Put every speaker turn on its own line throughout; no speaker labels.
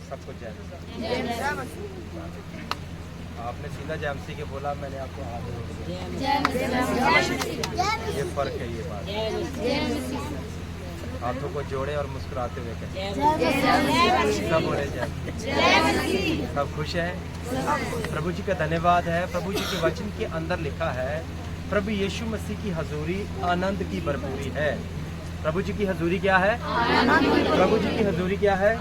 सबको जय मसीह। आपने सीधा जय मसीह के बोला, मैंने आपको हाथ ये फर्क है, ये बात। हाथों को जोड़े और मुस्कुराते हुए कहें सब बोले जय। सब खुश हैं। प्रभु जी का धन्यवाद है। प्रभु जी के वचन के अंदर लिखा है प्रभु यीशु मसीह की हजूरी आनंद की भरपूरी है। प्रभु जी की हजूरी क्या है? प्रभु जी की हजूरी क्या है?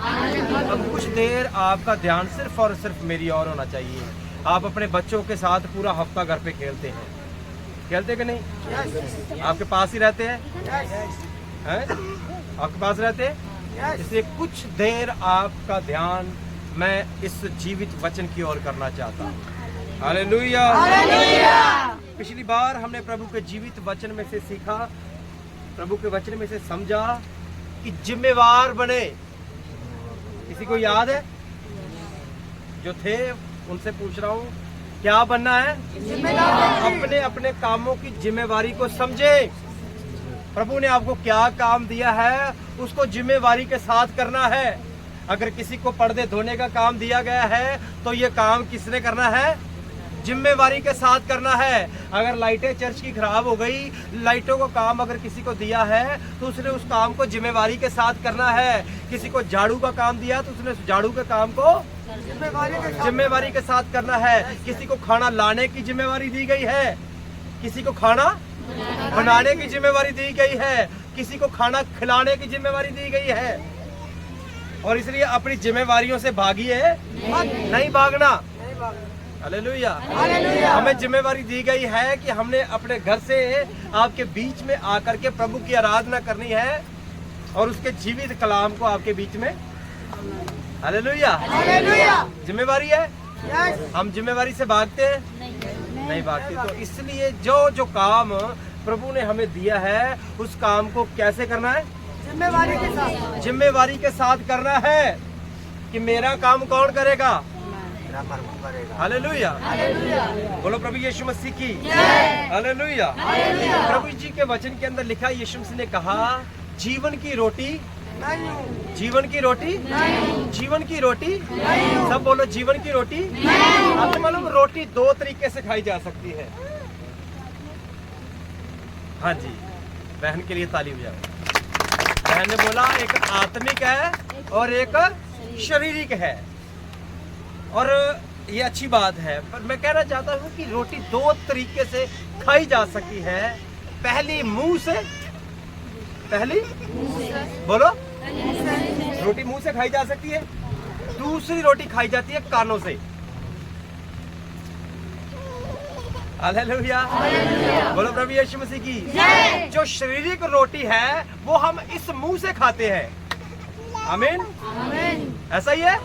अब कुछ देर आपका ध्यान सिर्फ और सिर्फ मेरी ओर होना चाहिए। आप अपने बच्चों के साथ पूरा हफ्ता घर पे खेलते हैं, खेलते कि नहीं? आपके पास ही रहते हैं, आपके पास रहते हैं। इसलिए कुछ देर आपका ध्यान मैं इस जीवित वचन की ओर करना चाहता हूँ। हालेलुया। पिछली बार हमने प्रभु के जीवित वचन में से सीखा, प्रभु के वचन में से समझा कि जिम्मेवार बने। किसी को याद है? जो थे उनसे पूछ रहा हूँ, क्या बनना है? अपने अपने कामों की जिम्मेवारी को समझे। प्रभु ने आपको क्या काम दिया है उसको जिम्मेवारी के साथ करना है। अगर किसी को पर्दे धोने का काम दिया गया है तो ये काम किसने करना है? जिम्मेवारी के साथ करना है। अगर लाइटें चर्च की खराब हो गई, लाइटों को काम अगर किसी को दिया है तो उसने उस काम को जिम्मेवारी के साथ करना है। किसी को झाड़ू का काम दिया तो उसने झाड़ू के काम को जिम्मेवारी के साथ करना है। किसी को खाना लाने की जिम्मेवारी दी गई है, किसी को खाना बनाने की जिम्मेवारी दी गई है, किसी को खाना खिलाने की जिम्मेवारी दी गई है। और इसलिए अपनी जिम्मेवारियों से भागिए, नहीं भागना। हालेलुया। हमें जिम्मेवारी दी गई है कि हमने अपने घर से आपके बीच में आकर के प्रभु की आराधना करनी है और उसके जीवित कलाम को आपके बीच में। हालेलुया। जिम्मेवारी है। हम जिम्मेवारी से भागते हैं? नहीं भागते। तो इसलिए जो जो काम प्रभु ने हमें दिया है उस काम को कैसे करना है? जिम्मेवारी के साथ करना है। कि मेरा काम कौन करेगा? हालेलुया। बोलो प्रभु यीशु मसीह की। हालेलुया। प्रभु जी के वचन के अंदर लिखा, यीशु मसीह ने कहा जीवन की रोटी, जीवन की रोटी, जीवन की रोटी। सब बोलो जीवन की रोटी। आपको मालूम रोटी दो तरीके से खाई जा सकती है। हाँ जी, बहन के लिए ताली बजाओ। बहन ने बोला एक आत्मिक है और एक शारीरिक है, और ये अच्छी बात है। पर मैं कहना चाहता हूँ कि रोटी दो तरीके से खाई जा सकती है। पहली मुंह से, पहली बोलो रोटी मुंह से खाई जा सकती है। दूसरी रोटी खाई जाती है कानों से। हालेलुया। बोलो प्रभु यीशु मसीह की। जो शारीरिक रोटी है वो हम इस मुंह से खाते हैं। आमीन। ऐसा ही है।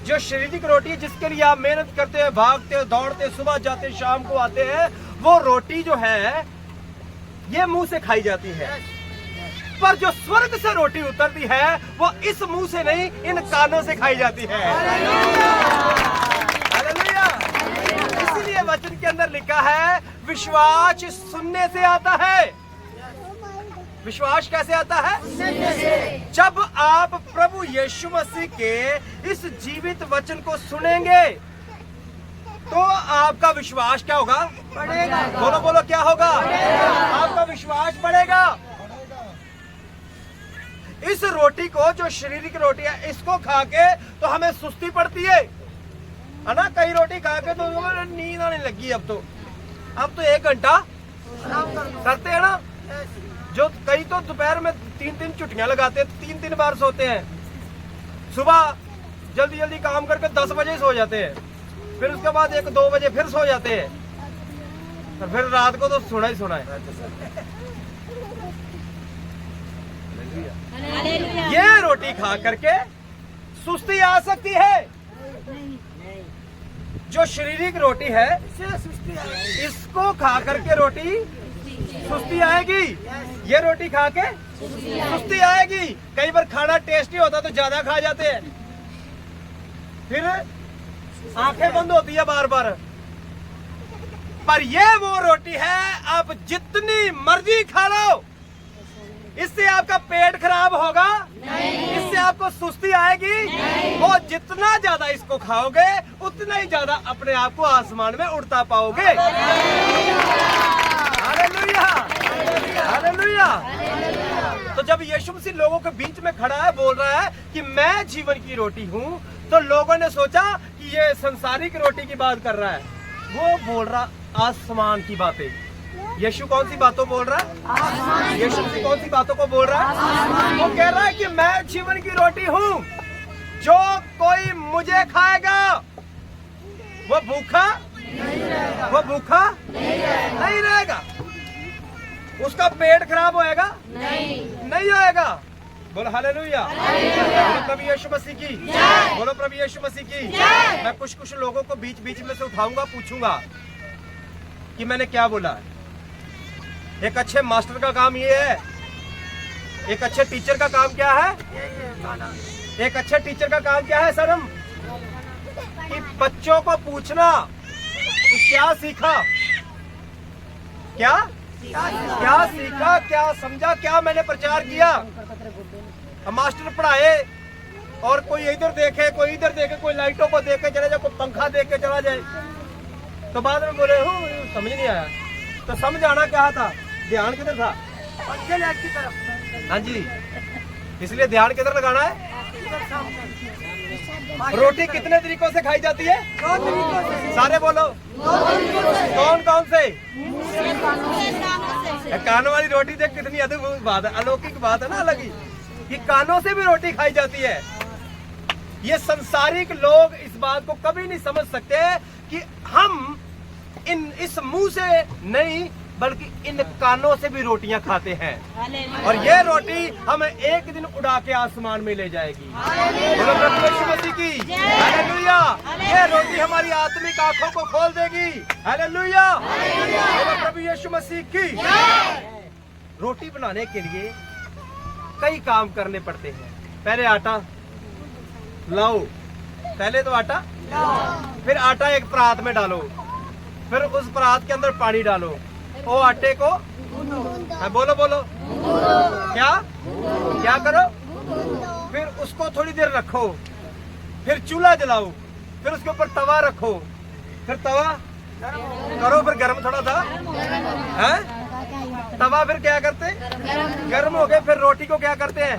जो शारीरिक रोटी है जिसके लिए आप मेहनत करते हैं, भागते हैं, दौड़ते हैं, सुबह जाते हैं, शाम को आते हैं, वो रोटी जो है ये मुंह से खाई जाती है। पर जो स्वर्ग से रोटी उतरती है वो इस मुंह से नहीं, इन कानों से खाई जाती है। हालेलुया। इसीलिए वचन के अंदर लिखा है विश्वास सुनने से आता है। विश्वास कैसे आता है? जब आप प्रभु यीशु मसीह के इस जीवित वचन को सुनेंगे तो आपका विश्वास क्या होगा? बढ़ेगा। बोलो बोलो क्या होगा? आपका विश्वास बढ़ेगा। इस रोटी को, जो शारीरिक रोटी है, इसको खा के तो हमें सुस्ती पड़ती है ना। कई रोटी खा के तो नींद आने लगी। अब तो 1 घंटा करते हैं ना। जो कई तो दोपहर में 3-3 छुट्टियां लगाते हैं, 3-3 बार सोते हैं। सुबह जल्दी जल्दी काम करके 10 बजे सो जाते हैं, फिर उसके बाद 1-2 बजे फिर सो जाते हैं, और फिर रात को तो सोना ही सोना है। ये रोटी खा करके सुस्ती आ सकती है। जो शारीरिक रोटी है इसको खा करके रोटी सुस्ती आएगी। ये रोटी खा के सुस्ती आएगी। कई बार खाना टेस्टी होता तो ज्यादा खा जाते हैं, फिर आंखें बंद होती है बार बार। पर ये वो रोटी है आप जितनी मर्जी खा लो, इससे आपका पेट खराब होगा नहीं। इससे आपको सुस्ती आएगी नहीं। वो जितना ज्यादा इसको खाओगे उतना ही ज्यादा अपने आप को आसमान में उड़ता पाओगे। Hallelujah, hallelujah. तो जब यीशु मसीह लोगों के बीच में खड़ा है, बोल रहा है कि मैं जीवन की रोटी हूँ, तो लोगों ने सोचा कि ये संसारिक रोटी की बात कर रहा है। वो बोल रहा आसमान की बातें। यीशु कौन सी बातों बोल रहा है? यीशु मसीह कौन सी बातों को बोल रहा है? वो कह रहा है कि मैं जीवन की रोटी हूँ, जो कोई मुझे खाएगा वो भूखा नहीं रहेगा। उसका पेट खराब होएगा नहीं होएगा। बोलो हालेलुया, बोलो प्रभु यीशु मसीह की, बोलो प्रभु यीशु मसीह की। मैं कुछ लोगों को बीच बीच में से उठाऊंगा, पूछूंगा कि मैंने क्या बोला है। एक अच्छे मास्टर का काम ये है, एक अच्छे टीचर का काम क्या है? एक अच्छे टीचर का काम क्या है सरम? कि बच्चों को पूछना कि क्या सीखा, क्या सीखा, क्या समझा, क्या मैंने प्रचार किया। हम मास्टर पढ़ाए और कोई इधर देखे, कोई इधर देखे, कोई लाइटों को देखे चले जाए, कोई पंखा देख के चला जाए, तो बाद में बोले हो समझ नहीं आया। तो समझ आना क्या था? ध्यान किधर था? की तरफ। हाँ जी, इसलिए ध्यान किधर लगाना है? रोटी कितने तरीकों से खाई जाती है? 2 तरीकों से। सारे बोलो। 2 तरीकों से। कौन कौन से? कानों वाली रोटी देख कितनी अद्भुत बात है, अलौकिक बात है ना, अलग ही। कि कानों से भी रोटी खाई जाती है। ये संसारिक लोग इस बात को कभी नहीं समझ सकते कि हम इस मुंह से नहीं बल्कि इन कानों से भी रोटियां खाते हैं, और ये रोटी हमें एक दिन उड़ा के आसमान में ले जाएगी। बोलो प्रभु यीशु मसीह की हालेलुया। ये रोटी हमारी आत्मिक आंखों को खोल देगी। हालेलुया, बोलो प्रभु यीशु मसीह की। रोटी बनाने के लिए कई काम करने पड़ते हैं। पहले आटा लाओ, पहले तो आटा, फिर आटा एक परात में डालो, फिर उस परात के अंदर पानी डालो, वो आटे को बोलो क्या करो, फिर उसको थोड़ी देर रखो, फिर चूल्हा जलाओ, फिर उसके ऊपर तवा रखो, फिर तवा करो, फिर गर्म थोड़ा था है तवा, फिर क्या करते? गर्म हो गए, फिर रोटी को क्या करते हैं?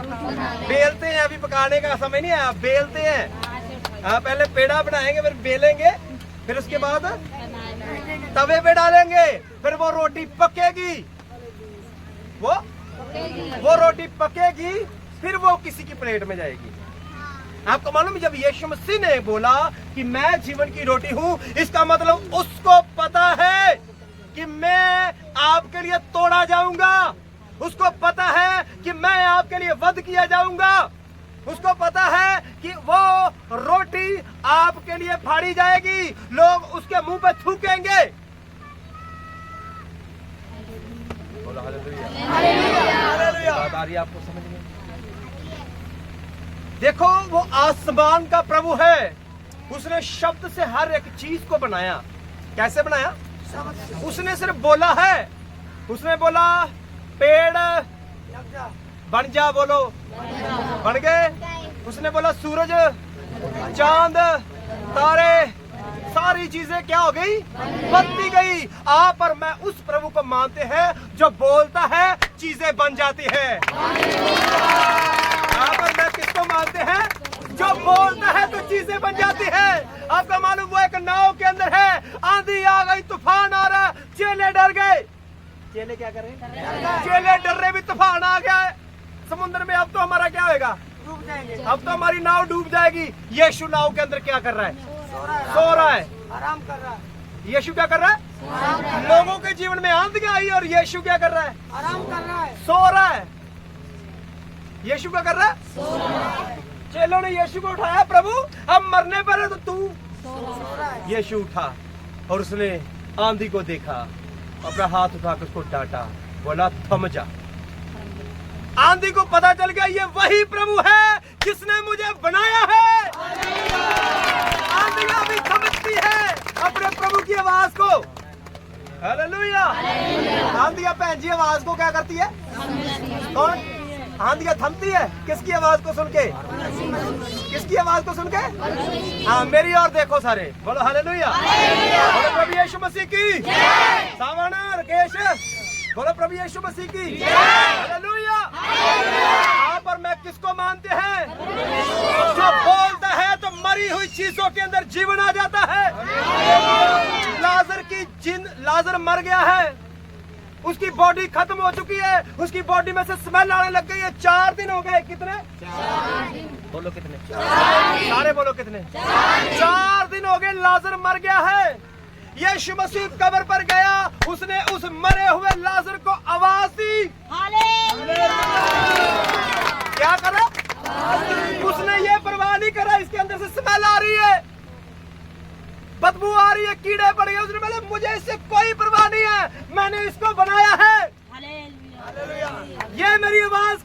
बेलते हैं। अभी पकाने का समय नहीं आया, बेलते हैं। हाँ, पहले पेड़ा बनाएंगे, फिर बेलेंगे, फिर उसके बाद तवे पे डालेंगे, फिर वो रोटी पकेगी, वो रोटी पकेगी, फिर वो किसी की प्लेट में जाएगी। आपको मालूम है, जब यीशु मसीह ने बोला कि मैं जीवन की रोटी हूं, इसका मतलब उसको पता है कि मैं आपके लिए तोड़ा जाऊंगा, उसको पता है कि मैं आपके लिए वध किया जाऊंगा, उसको पता है कि वो रोटी आपके लिए फाड़ी जाएगी, लोग उसके मुंह पे थूकेंगे। बोलो हालेलुया, हालेलुया। बात आ रही है आपको समझ में? देखो, वो आसमान का प्रभु है, उसने शब्द से हर एक चीज को बनाया। कैसे बनाया? उसने सिर्फ बोला है, उसने बोला पेड़ बन जा, बोलो बन गए। उसने बोला सूरज, चांद, तारे, सारी चीजें क्या हो गई? बनती गई। आप और मैं उस प्रभु को मानते हैं जो बोलता है चीजें बन जाती है। आप और मैं किसको मानते हैं? जो बोलता है तो चीजें बन जाती है। आपका मालूम, वो एक नाव के अंदर है, आंधी आ गई, तूफान आ रहा, चेले डर गए। चेले क्या कर रहे हैं? चेले डर रहे भी, तूफान आ गया है समुद्र में, अब तो हमारा क्या होगा? डूब जाएंगे, अब तो हमारी नाव डूब जाएगी। यीशु नाव के अंदर क्या कर रहा है? सो रहा है, आराम कर रहा है। यीशु क्या कर रहा है? लोगों के जीवन में आंधियां आई और यीशु क्या कर रहा है? आराम कर रहा है, सो रहा है। यीशु क्या कर रहा है? सो रहा है। चेलों ने यीशु को उठाया, प्रभु हम मरने पर है तो तू सो रहा है। यीशु उठा और उसने आंधी को देखा, अपना हाथ उठाकर उसको डांटा, बोला थम जा। आंधी को पता चल गया ये वही प्रभु है जिसने मुझे बनाया है। आंधियां भी समझती है अपने प्रभु की आवाज को। हालेलुया। आंधियां भैन जी आवाज को क्या करती है? कौन? आंधियां थमती है किसकी आवाज को सुन के? किसकी आवाज को सुन के? हाँ, मेरी ओर देखो सारे, बोलो हालेलुया। बोलो प्रभु यीशु मसीह की। सावना राकेश, बोलो प्रभु यीशु मसीह की। हालेलुया। आप और मैं किसको मानते हैं? जो बोलता है तो मरी हुई चीजों के अंदर जीवन आ जाता है। लाजर मर गया है, उसकी बॉडी खत्म हो चुकी है, उसकी बॉडी में से स्मेल आने लग गई है। 4 दिन हो गए। कितने? 4 दिन। बोलो कितने? 4 दिन। सारे बोलो कितने? 4 दिन हो गए, लाजर मर गया है। यीशु मसीह कब्र पर गया, उसने उस मरे हुए लाजर को आवाज दी। क्या करा? उसने ये परवाह नहीं करा इसके अंदर से स्मेल आ रही है, बदबू आ रही है, कीड़े पड़ गए। उसने बोला मुझे इससे कोई परवाह नहीं है, मैंने इसको बनाया है। ये मेरी आवाज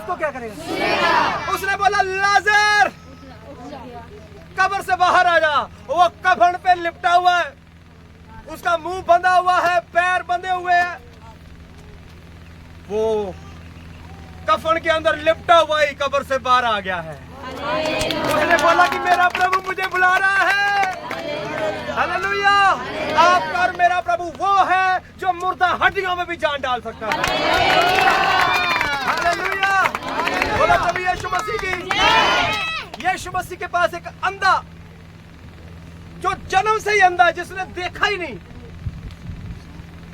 को क्या करेगा? उसने बोला लाजर कब्र से बाहर आ जा। वो कफन पे लिपटा हुआ है, उसका मुंह बंधा हुआ है, पैर बंधे हुए हैं, वो कफन के अंदर लिपटा हुआ ही कब्र से बाहर आ गया है। उसने बोला कि मेरा प्रभु मुझे बुला रहा है। हालेलुया। आपका और मेरा प्रभु वो है जो मुर्दा हड्डियों में भी जान डाल सकता है। हालेलुया। बोलो प्रभु यीशु मसीह की। यीशु मसीह के पास एक अंधा, जो जन्म से ही अंधा है, जिसने देखा ही नहीं,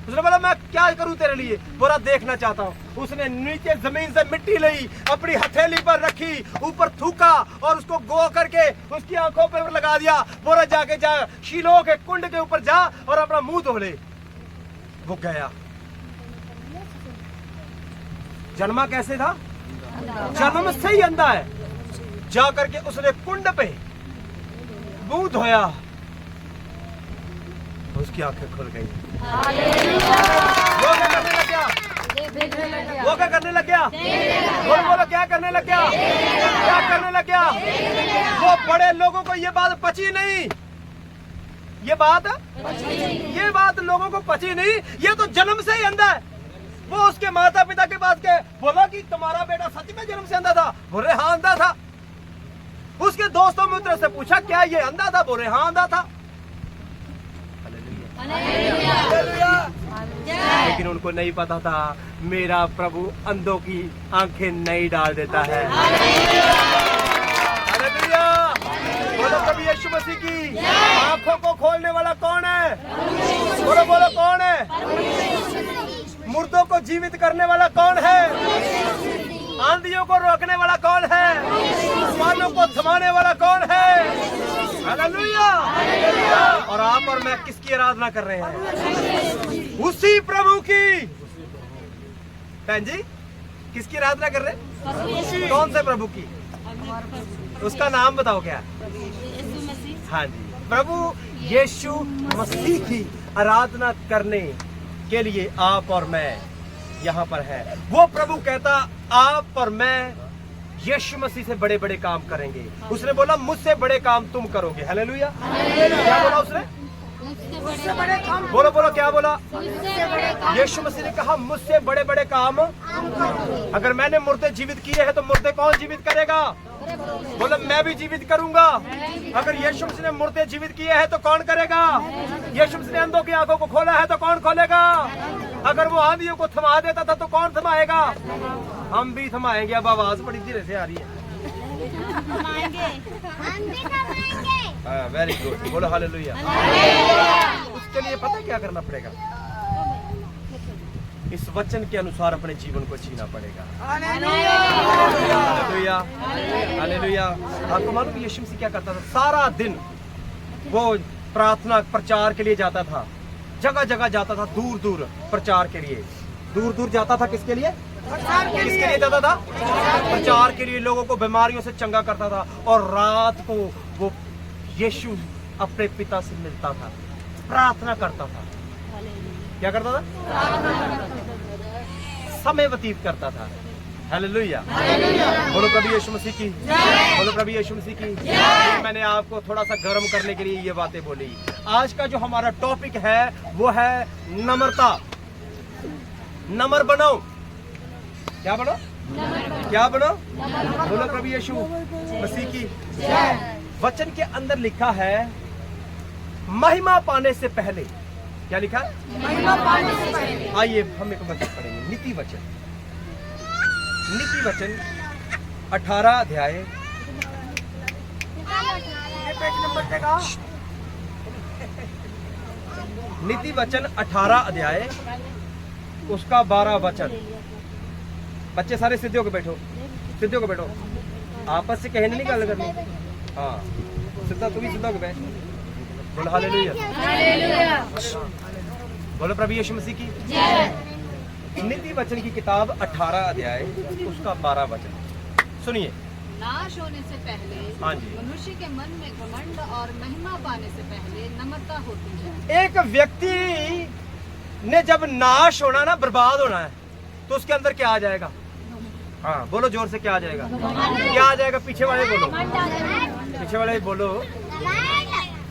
उसने बोला मैं क्या करूं तेरे लिए? बोला देखना चाहता हूं। उसने नीचे जमीन से मिट्टी ली, अपनी हथेली पर रखी, ऊपर थूका और उसको गो करके उसकी आंखों पर लगा दिया। बोला जाके जा शीलो के कुंड के ऊपर जा और अपना मुंह धो ले। वो गया। जन्मा कैसे था? जन्म से ही अंधा है। जा करके उसने कुंड पे मुंह धोया, उसकी आंखें खुल गई। वो क्या करने लग गया? वो क्या करने लग गया? बोलो क्या करने लग गया? क्या करने लग गया? वो बड़े लोगों को ये बात पची नहीं, ये बात लोगों को पची नहीं। ये तो जन्म से ही अंधा है। वो उसके माता पिता के पास गए, बोला कि तुम्हारा बेटा सच में जन्म से अंधा था? बोले हाँ अंधा था। उसके दोस्तों मित्रों से पूछा क्या ये अंधा था? बोले हाँ अंधा था। लेकिन उनको नहीं पता था मेरा प्रभु अंधों की आंखें नहीं डाल देता है। हालेलुया। बोलो कभी यीशु मसीह की। आंखों को खोलने वाला कौन है? बोलो कौन है? मुर्दों को जीवित करने वाला कौन है? आंधियों को रोकने वाला कौन है? तूफानों को थमाने वाला कौन है? हालेलुया। और आप और मैं किसकी आराधना कर रहे हैं? उसी प्रभु की। बहन जी किसकी आराधना कर रहे हैं? कौन से प्रभु की? उसका नाम बताओ क्या? हाँ जी, प्रभु यीशु मसीह की आराधना करने के लिए आप और मैं यहाँ पर है। वो प्रभु कहता आप और मैं यीशु मसीह से बड़े बड़े काम करेंगे। उसने बोला मुझसे बड़े काम तुम करोगे। हालेलुया। क्या बोला उसने? मुझसे बड़े काम। बोलो क्या बोला? यीशु मसीह ने कहा मुझसे बड़े बड़े काम। अगर मैंने मुर्दे जीवित किए हैं तो मुर्दे कौन जीवित करेगा? बोलो मैं भी जीवित करूंगा। अगर यीशु मसीह ने मुर्दे जीवित किए हैं तो कौन करेगा? यीशु मसीह ने अंधों की आंखों को खोला है तो कौन खोलेगा? अगर वो आंधियों को थमा देता था तो कौन थमाएगा? हम भी थमाएंगे। अब आवाज बड़ी धीरे से आ रही है। Very good. बोलो हालेलुया। उसके लिए पता है क्या करना पड़ेगा? इस वचन के अनुसार अपने जीवन को जीना पड़ेगा। हालेलुया। हालेलुया। आपको मालूम यीशु मसीह क्या करता था? सारा दिन वो प्रार्थना प्रचार के लिए जाता था, जगह जगह जाता था, दूर दूर प्रचार के लिए। दूर दूर जाता था किसके लिए? किसके लिए जाता था? प्रचार के लिए। लोगों को बीमारियों से चंगा करता था। और रात को वो यीशु अपने पिता से मिलता था, प्रार्थना करता था। क्या करता था? समय व्यतीत करता था। हालेलुया। बोलो प्रभु यीशु मसीह की। बोलो प्रभु यीशु मसीह की। मैंने आपको थोड़ा सा गर्म करने के लिए ये बातें बोली। आज का जो हमारा टॉपिक है वो है नम्रता। नम्र बनो। क्या बनो? क्या बनो? बोलो प्रभु यीशु मसीह की जय। वचन के अंदर लिखा है महिमा पाने से पहले। क्या लिखा?
महिमा पाने से पहले।
आइए हम एक वचन पढ़ेंगे, नीति वचन। नीति वचन 18 अध्याय,
पेज नंबर देगा।
नीति वचन 18 अध्याय उसका 12 वचन। बच्चे सारे सीधे होके बैठो, सीधे होके बैठो, आपस से कहने नहीं गल करनी। हाँ सीधा, तू भी सीधा होके बैठ। बोलो हालेलुया, बोलो प्रभु यीशु मसीह की जय। नीति वचन की किताब 18 अध्याय उसका 12 वचन सुनिए।
नाश होने से पहले
हाँ जी।
मनुष्य के मन में घमंड और महिमा पाने से पहले नम्रता होती है।
एक व्यक्ति ने जब नाश होना ना, बर्बाद होना है, तो उसके अंदर क्या आ जाएगा? हाँ बोलो जोर से, क्या आ जाएगा? क्या आ जाएगा? पीछे वाले बोलो, पीछे वाले बोलो।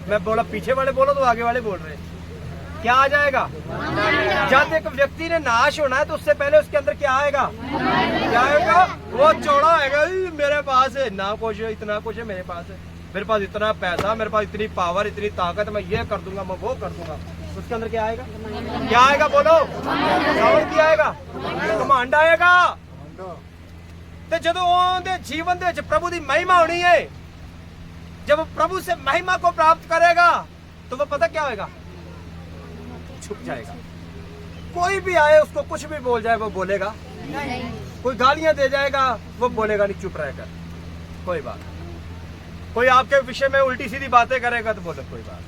मैं बोला पीछे वाले बोलो तो आगे वाले बोल रहे हैं। क्या आ जाएगा? जब एक व्यक्ति ने नाश होना है तो उससे पहले उसके अंदर क्या आएगा? क्या आएगा? वो चौड़ा आएगा, मेरे पास है ना कुछ, इतना कुछ है मेरे पास है, मेरे पास इतना पैसा, मेरे पास इतनी पावर, इतनी ताकत, मैं ये कर दूंगा, मैं वो कर दूंगा। उसके अंदर क्या आएगा? क्या आएगा? बोलो। और क्या आएगा? घमंड आएगा। ਤੇ ਜਦੋਂ ਉਹਦੇ ਜੀਵਨ ਦੇ ਵਿੱਚ प्रभु की महिमा होनी है, जब वो प्रभु से महिमा को प्राप्त करेगा तो वो पता क्या होगा? छुप जाएगा। कोई भी आए उसको कुछ भी बोल जाए वो बोलेगा नहीं, कोई गालियां दे जाएगा वो बोलेगा नहीं, चुप रहेगा, कोई बात। कोई आपके विषय में उल्टी सीधी बातें करेगा तो बोले कोई बात।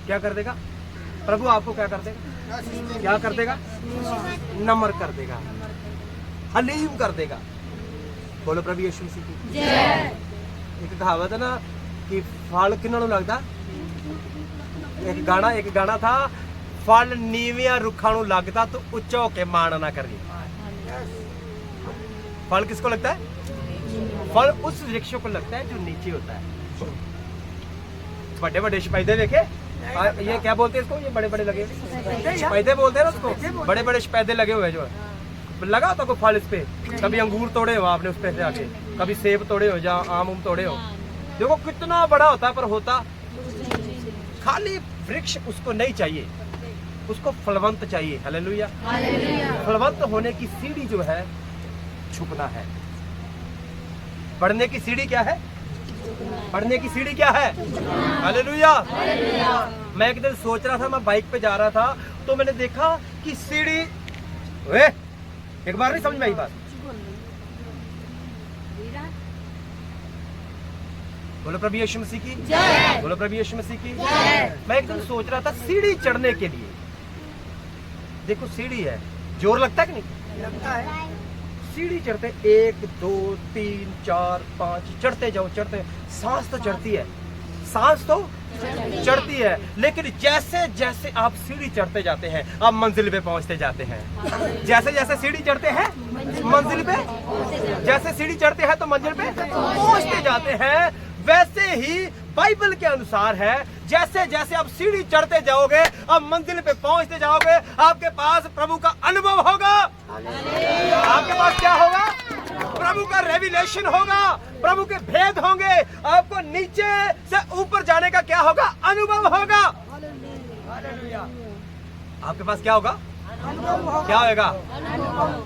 क्या कर देगा? प्रभु आपको क्या कर देगा? क्या कर देगा? नम्र कर देगा, हलीम कर देगा। बोलो प्रभु यीशु मसीह की जय। एक कहावत है ना कि फल किन्हों लगता? एक गाना था, फल नीविया रुखा लगता तो उच्चा होके मान ना करी। फल किसको लगता है? फल उस वृक्ष को लगता है जो नीचे होता है। बड़े बड़े शपैदे देखे, ये क्या बोलते हैं इसको? ये बड़े बड़े लगे शपैदे बोलते हैं ना उसको, बड़े बड़े शपैदे लगे हुए जो लगा होता कोई फल इस पे। कभी अंगूर तोड़े हो आपने उस पे से आके, कभी सेब तोड़े हो, या आम तोड़े हो। देखो कितना बड़ा होता है, पर होता खाली वृक्ष उसको नहीं चाहिए, उसको फलवंत चाहिए। हालेलुया। फलवंत होने की सीढ़ी जो है छुपना है। बढ़ने की सीढ़ी क्या है? बढ़ने की सीढ़ी क्या है? हालेलुया। मैं एक दिन सोच रहा था, मैं बाइक पे जा रहा था तो मैंने देखा कि सीढ़ी, एक बार नहीं समझ में आई बात। बोलो प्रभु यीशु मसीह की जय। बोलो प्रभु यीशु मसीह की जय। मैं एक दिन सोच रहा था सीढ़ी चढ़ने के लिए, देखो सीढ़ी है, जोर लगता है कि नहीं? लगता है। सीढ़ी चढ़ते 1 2 3 4 5 चढ़ते जाओ, चढ़ते, सांस तो चढ़ती है, सांस तो चढ़ती है, लेकिन जैसे जैसे आप सीढ़ी चढ़ते जाते हैं आप मंजिल पे पहुंचते जाते हैं। जैसे जैसे सीढ़ी चढ़ते हैं मंजिल पे, जैसे सीढ़ी चढ़ते हैं तो मंजिल पे पहुंचते जाते हैं। वैसे ही बाइबल के अनुसार है, जैसे जैसे आप सीढ़ी चढ़ते जाओगे आप मंजिल पे पहुंचते जाओगे, आपके पास प्रभु का अनुभव होगा। आपके पास क्या होगा? प्रभु का रेविलेशन होगा, प्रभु के भेद होंगे, आपको नीचे से ऊपर जाने का क्या होगा? अनुभव होगा। आपके पास क्या होगा? क्या होगा?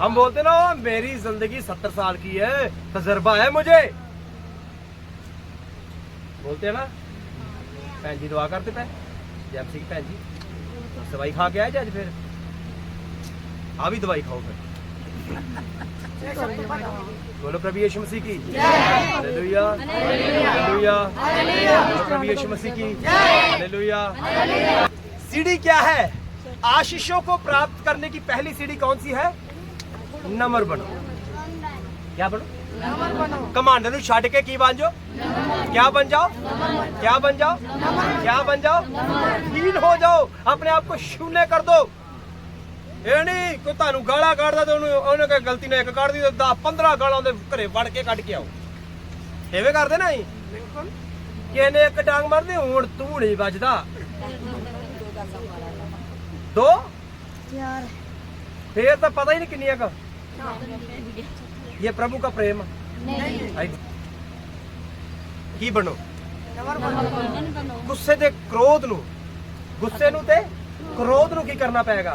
हम बोलते ना मेरी जिंदगी 70 साल की है, तजर्बा है मुझे, बोलते हैं ना। भैन जी दुआ करते पे जैमसी की भैन जी दवाई खा के आए आज, फिर आप भी दवाई खाओ फिर। बोलो प्रभु यीशु मसीह की हालेलुया, हालेलुया, बोलो प्रभु यीशु मसीह की हालेलुया। सीढ़ी क्या है? आशीषों को प्राप्त करने की पहली सीढ़ी कौन सी है? नम्र बनो। क्या बनो? कमांडर ਨੂੰ ਛੱਡ के की बन जाओ? क्या बन जाओ? क्या बन जाओ? क्या बन जाओ? हीन हो जाओ, अपने आप को शून्य कर दो। ਇਹ ਨਹੀਂ ਕੋਈ ਤੁਹਾਨੂੰ ਗਾਲਾਂ ਕੱਢਦਾ ਤੇ ਉਹਨੇ ਕੋਈ ਗਲਤੀ ਨਾਲ ਇੱਕ ਕੱਢ ਦੀ ਤੇ 10 15 ਗਾਲਾਂ ਉਹਦੇ ਘਰੇ ਵੜ ਕੇ ਕੱਢ ਕੇ ਆਓ। ਐਵੇਂ ਕਰਦੇ ਨਾ? ਬਿਲਕੁਲ। ਕਿਹਨੇ ਇੱਕ ਡਾਂਗ ਮਾਰਦੇ, ਹੁਣ ਤੂੰ ਨਹੀਂ ਵੱਜਦਾ। 2 4 ਫੇਰ ਤਾਂ ਪਤਾ ਹੀ ਨਹੀਂ ਕਿੰਨੀਆਂ ਕ ये प्रभु का प्रेम है की बनो गुस्से दे क्रोध नु गुस्से नु ते क्रोध नु की करना पड़ेगा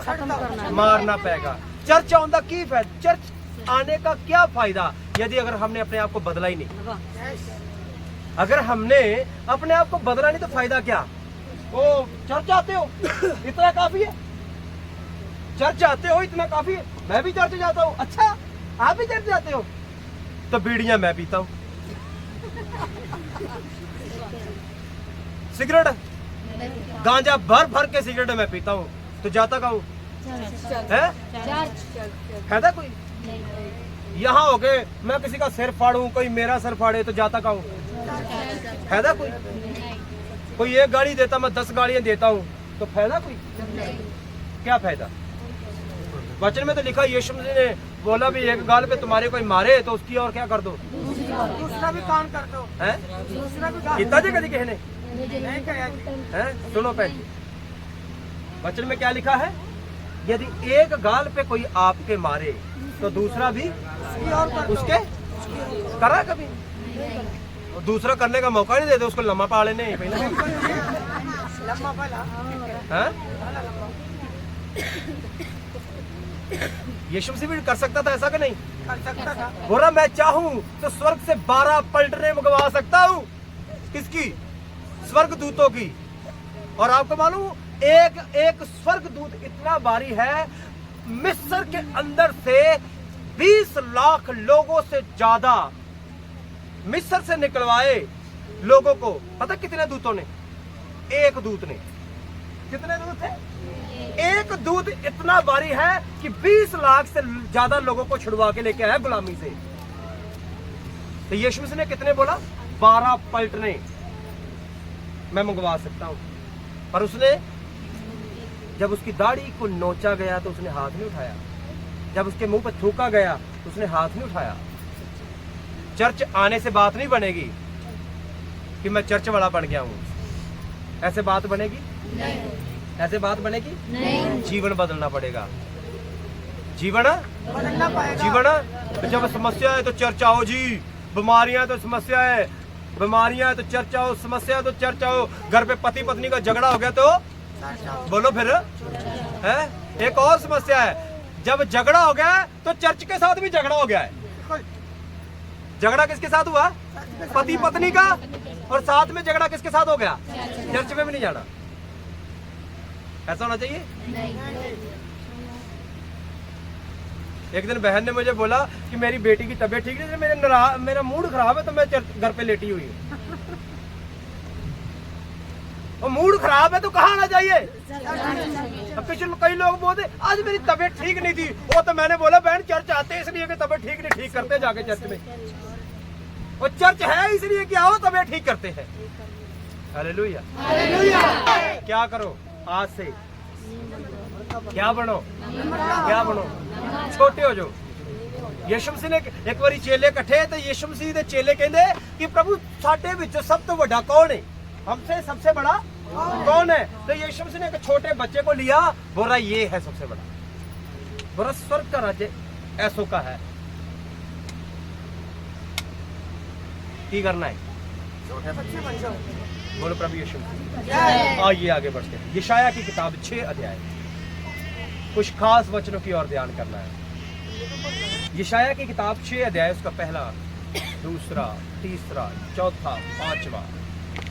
मारना पड़ेगा। चर्च आने का की फायदा, चर्च आने का क्या फायदा यदि अगर हमने अपने आप को बदला ही नहीं। अगर हमने अपने आप को बदला नहीं तो फायदा क्या? ओ चर्च आते हो इतना काफी है, चर्च आते हो इतना काफी है। मैं भी चर्च जाता हूँ। अच्छा आप भी चर्च जाते हो? तो बीड़ियां मैं पीता हूँ, सिगरेट गांजा भर भर के सिगरेट मैं पीता हूँ, तो जाता कहाँ हूँ? फायदा कोई? यहाँ हो गए मैं किसी का सिर फाड़ू, कोई मेरा सिर फाड़े, तो जाता कहाँ हूँ? फायदा कोई? कोई एक गाड़ी देता, मैं 10 गाड़ियां देता हूँ, तो फायदा कोई? क्या फायदा? वचन में तो लिखा, यीशु मसीह ने बोला भी एक गाल पे तुम्हारे कोई मारे तो उसकी और क्या कर दो,
दूसरा भी काम कर दो।
हैं?
दूसरा भी काम
कितना जी कभी कहने
नहीं करेगा जी।
हैं? सुनो पहले वचन में क्या लिखा है, यदि एक गाल पे कोई आपके मारे तो दूसरा भी उसके करा कभी? और दूसरा करने का मौका नहीं देते, उसको लम्बा पा लेने पहले।
लम्बा पहला
यीशु मसीह भी कर सकता था ऐसा कि नहीं?
कर सकता था।
बोला मैं चाहूं तो स्वर्ग से 12 पलटने मंगवा सकता हूं। किसकी? स्वर्ग दूतों की। और आपको मालूम एक एक स्वर्ग दूत इतना भारी है, मिस्र के अंदर से 20 लाख लोगों से ज्यादा मिस्र से निकलवाए लोगों को। पता कितने दूतों ने? एक दूत ने। कितने दूत थे? एक दूत इतना भारी है कि 20 लाख से ज्यादा लोगों को छुड़वा के लेके आया गुलामी से। तो यीशु मसीह ने कितने बोला? 12 पलटने मैं मंगवा सकता हूं। पर उसने जब उसकी दाढ़ी को नोचा गया तो उसने हाथ नहीं उठाया, जब उसके मुंह पर थूका गया तो उसने हाथ नहीं उठाया। चर्च आने से बात नहीं बनेगी कि मैं चर्च वाला बन गया हूं। ऐसे बात बनेगी नहीं। ऐसे बात बनेगी नहीं। जीवन बदलना पड़ेगा। जीवन
बदलना पड़ेगा।
जीवन जब समस्या है तो चर्च आओ जी, बीमारियां तो समस्या है, बीमारियां है तो चर्च आओ, समस्या है तो चर्च आओ। घर पे पति पत्नी का झगड़ा हो गया तो बोलो फिर है। एक और समस्या है, जब झगड़ा हो गया तो चर्च के साथ भी झगड़ा हो गया है। झगड़ा किसके साथ हुआ? पति पत्नी का। और साथ में झगड़ा किसके साथ हो गया? चर्च में भी नहीं जाना। ऐसा होना चाहिए? एक दिन बहन ने मुझे बोला कि मेरी बेटी की तबीयत ठीक नहीं, मेरा मूड खराब है तो मैं घर पे लेटी हुई हूँ। और मूड खराब है तो कहाँ आना चाहिए? अब पिछले कई लोग बोलते आज मेरी तबीयत ठीक नहीं थी, वो तो मैंने बोला बहन चर्च आते इसलिए कि तबीयत ठीक नहीं, ठीक करते जाके चर्च में। और चर्च है इसलिए कि आओ तबीयत ठीक करते हैं। हालेलुया। क्या करो आज से? क्या बनो? क्या बनो? छोटे हो जो। यीशु मसीह ने एक बारी चेले इकट्ठे तो यीशु मसीह दे चेले कहते कि प्रभु साडे विचों सब तो बड़ा कौन है? हमसे सबसे बड़ा कौन है? तो यीशु मसीह ने एक छोटे बच्चे को लिया, बोला ये है सबसे बड़ा। बोला स्वर्ग का राज्य ऐसो का है। की करना है?
छोटे बच्चे बन जाओ।
बोलो प्रभु यीशु मसीह। आइए आगे बढ़ते हैं। यशाया की किताब 6 अध्याय, कुछ खास वचनों की ओर ध्यान करना है। यशाया की किताब 6 अध्याय, उसका पहला, दूसरा, तीसरा, चौथा, 5वां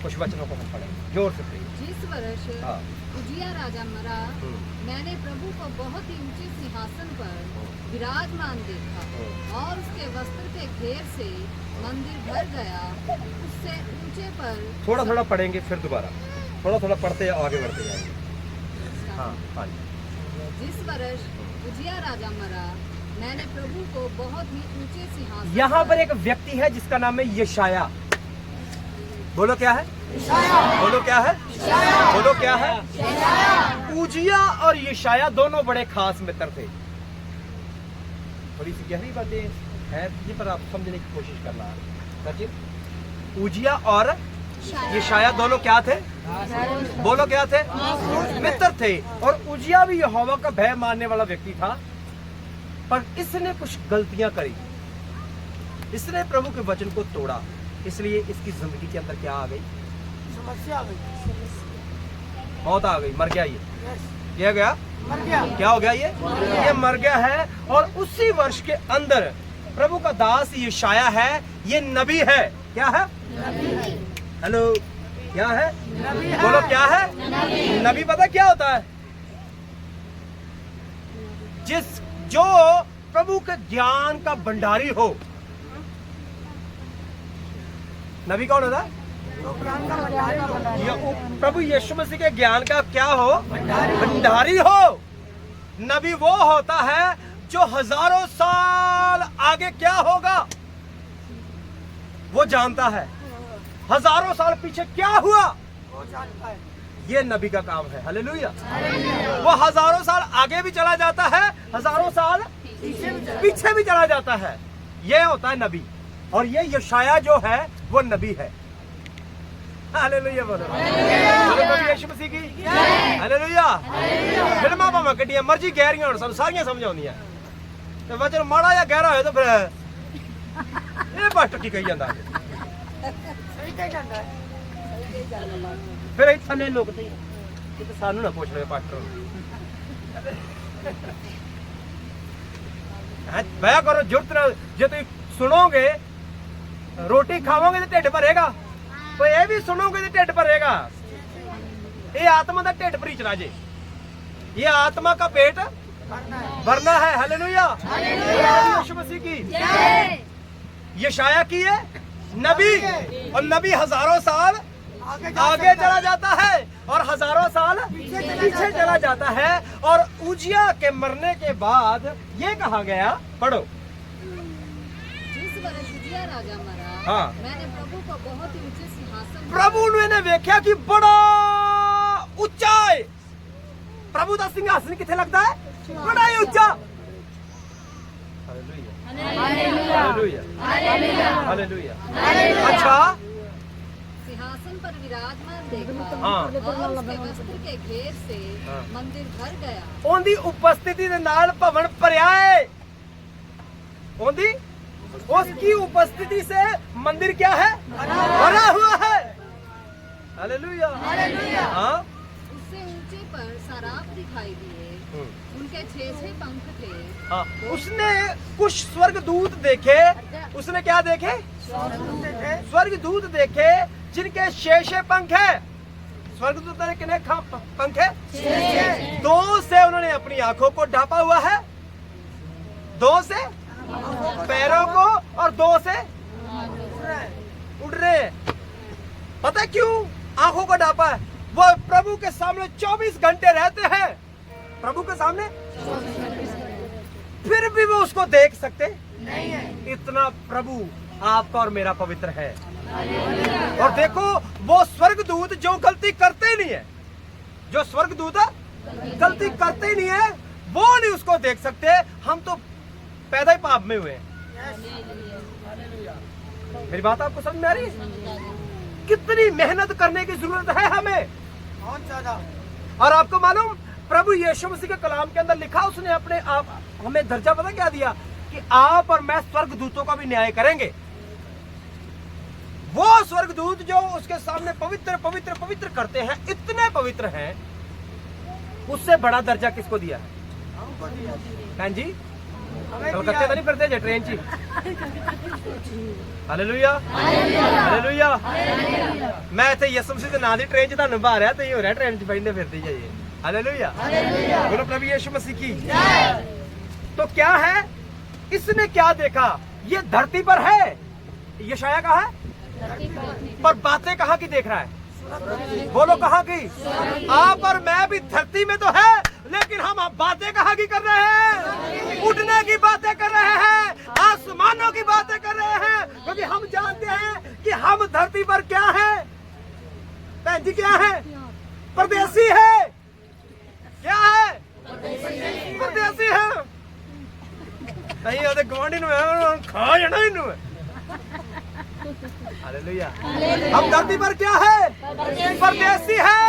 कुछ वचनों को हम पढ़ेंगे जोर से प्रिय।
जिस वर्ष उजिया राजा मरा, मैंने प्रभु को बहुत ही ऊंचे सिंहासन पर विराजमान देखा और उसके वस्त्र के घेर से मंदिर भर गया। उससे ऊंचे पर
थोड़ा थोड़ा पढ़ेंगे फिर दोबारा थोड़ा थोड़ा पढ़ते आगे बढ़ते जाएंगे। हाँ हाँ।
जिस वर्ष उजिया राजा मरा, मैंने प्रभु को बहुत ही ऊंचे सिंहासन।
यहाँ पर एक व्यक्ति है जिसका नाम है यशाया। बोलो क्या है? बोलो क्या है? बोलो क्या है? उजिया और यशाया दोनों बड़े खास मित्र थे। थोड़ी सी गहरी बातें है जी, पर आप समझने की कोशिश करना सचिन। उजिया और यशाया दोनों क्या थे? बोलो क्या थे? मित्र थे। और उजिया भी यहोवा का भय मानने वाला व्यक्ति था। पर इसने कुछ गलतियां करी, इसने प्रभु के वचन को तोड़ा, इसलिए इसकी जिंदगी के अंदर क्या आ गई?
समस्या आ गई,
मौत आ गई, मर गया ये।
यस,
क्या गया?
मर गया।
क्या हो गया? ये मर गया है। और उसी वर्ष के अंदर प्रभु का दास यशाया है, ये नबी है। क्या है? हेलो, क्या है?
नबी है।
बोलो क्या है? नबी पता क्या होता है? जो प्रभु के ज्ञान का भंडारी हो। नबी कौन होता है?
तो ज्ञान का भंडारी हो।
प्रभु यीशु मसीह के ज्ञान का क्या हो? भंडारी हो। नबी वो होता है जो हजारों साल आगे क्या होगा वो जानता है, हजारों साल पीछे क्या हुआ
वो जानता है।
ये नबी का काम है। हालेलुया। वो हजारों साल आगे भी चला जाता है, हजारों साल पीछे भी चला जाता है। ये होता है नबी। और ये यशाया जो है वो नबी है। हालेलुया बोलो। बोलो नबी यीशु मसीह की। हालेलुया। फिल्मां भावें कड्डियां मर्जी गहरियां होण, सानूं सारियां समझ आउंदियां ते वचन माड़ा या गहरा होए तो फिर ये बस टक्की कही जांदा।
सही कह जाता है।
फिर इत्थे ने लोग ते किते सानूं ना पुछ ले पास्टर बया करो जुरत नाल। जे तुसीं सुनोगे रोटी खाओगे तो ढिड भरेगा, तो ये भी सुनोगे तो ढिड भरेगा। ये आत्मा का ढिड भरी चला जे, ये आत्मा का पेट भरना है। हालेलुया। यीशु मसीह की। यशाया की है नबी, और नबी हजारों साल आगे चला जाता है और हजारों साल पीछे चला जाता है। और उजिया के मरने के बाद ये कहा गया, पढ़ो।
जिस वर्ष उजिया राजा मरा,
हाँ।
मैंने प्रभु को बहुत ही ऊंचे सिंहासन
प्रभु ने वेख्या कि बड़ा उच्चा है। प्रभु का सिंहासन किथे लगता है? बड़ा ही उच्चा। हालेलुया। हालेलुया। अच्छा,
सिंहासन पर विराजमान देखा,
हाँ।
और उसके वस्त्र के घेर से
हाँ।
मंदिर भर गया।
ओंदी उपस्थिति दे नाल भवन भरिया है। ओंदी उसकी उपस्थिति से मंदिर क्या है? भरा हुआ है। हालेलुया। हाँ।
उससे ऊंचे पर सराप दिखाई दिए, उनके 6 पंख थे।
हाँ, उसने कुछ स्वर्गदूत देखे। उसने क्या देखे? स्वर्गदूत देखे जिनके 6 पंख है। स्वर्गदूत ने कितने पंख है? 6। 2 से उन्होंने अपनी आंखों को ढांपा हुआ है, 2 से पैरों को, और 2 से उड़ रहे हैं। पता है क्यों आंखों को ढांपा है? वो प्रभु के सामने 24 घंटे रहते हैं। प्रभु के सामने फिर भी वो उसको देख सकते नहीं है। इतना प्रभु आपका और मेरा पवित्र है। और देखो वो स्वर्गदूत जो गलती करते नहीं है, जो स्वर्गदूत गलती करते नहीं है, वो नहीं उसको देख सकते। हम तो पैदा ही पाप में हुए हैं। मेरी बात आपको समझ में आ रही है? कितनी मेहनत करने की जरूरत है हमें,
बहुत ज्यादा।
और आपको मालूम प्रभु यीशु मसीह के कलाम के अंदर लिखा, उसने अपने आप हमें दर्जा पता क्या दिया? कि आप और मैं स्वर्गदूतों का भी न्याय करेंगे। वो स्वर्गदूत जो उसके सामने पवित्र पवित्र पवित्र करते हैं, इतने पवित्र हैं, उससे बड़ा दर्जा किसको दिया है? बहन जी, कलकत्ते तो नहीं फिरते जे ट्रेन ची। हालेलुया। हालेलुया। मैं इत्थे यीशु मसीह दे नाम दी ट्रेन च तुहानूं बहा रिहा, तुसीं हो रहा ट्रेन च बैठे फिरते जाइए। हालेलुया। बोलो प्रभु यीशु मसीह की। तो क्या है? इसने क्या देखा? ये धरती पर है। यशाया कहाँ है? पर बातें कहाँ की देख रहा है? बोलो कहाँ की? आप और मैं भी धरती में तो है, लेकिन हम बातें कहाँ की कर रहे हैं? उड़ने की बातें कर रहे हैं, आसमानों की बातें कर रहे हैं, क्योंकि हम जानते हैं कि हम धरती पर क्या है? बहन जी क्या है? परदेसी है। क्या है? परदेसी है। नहीं ਉਹਦੇ ਗਵਾਂਢੀ ਨੂੰ खा जाना इनू। हालेलुया। हम धरती पर क्या है? परदेसी है।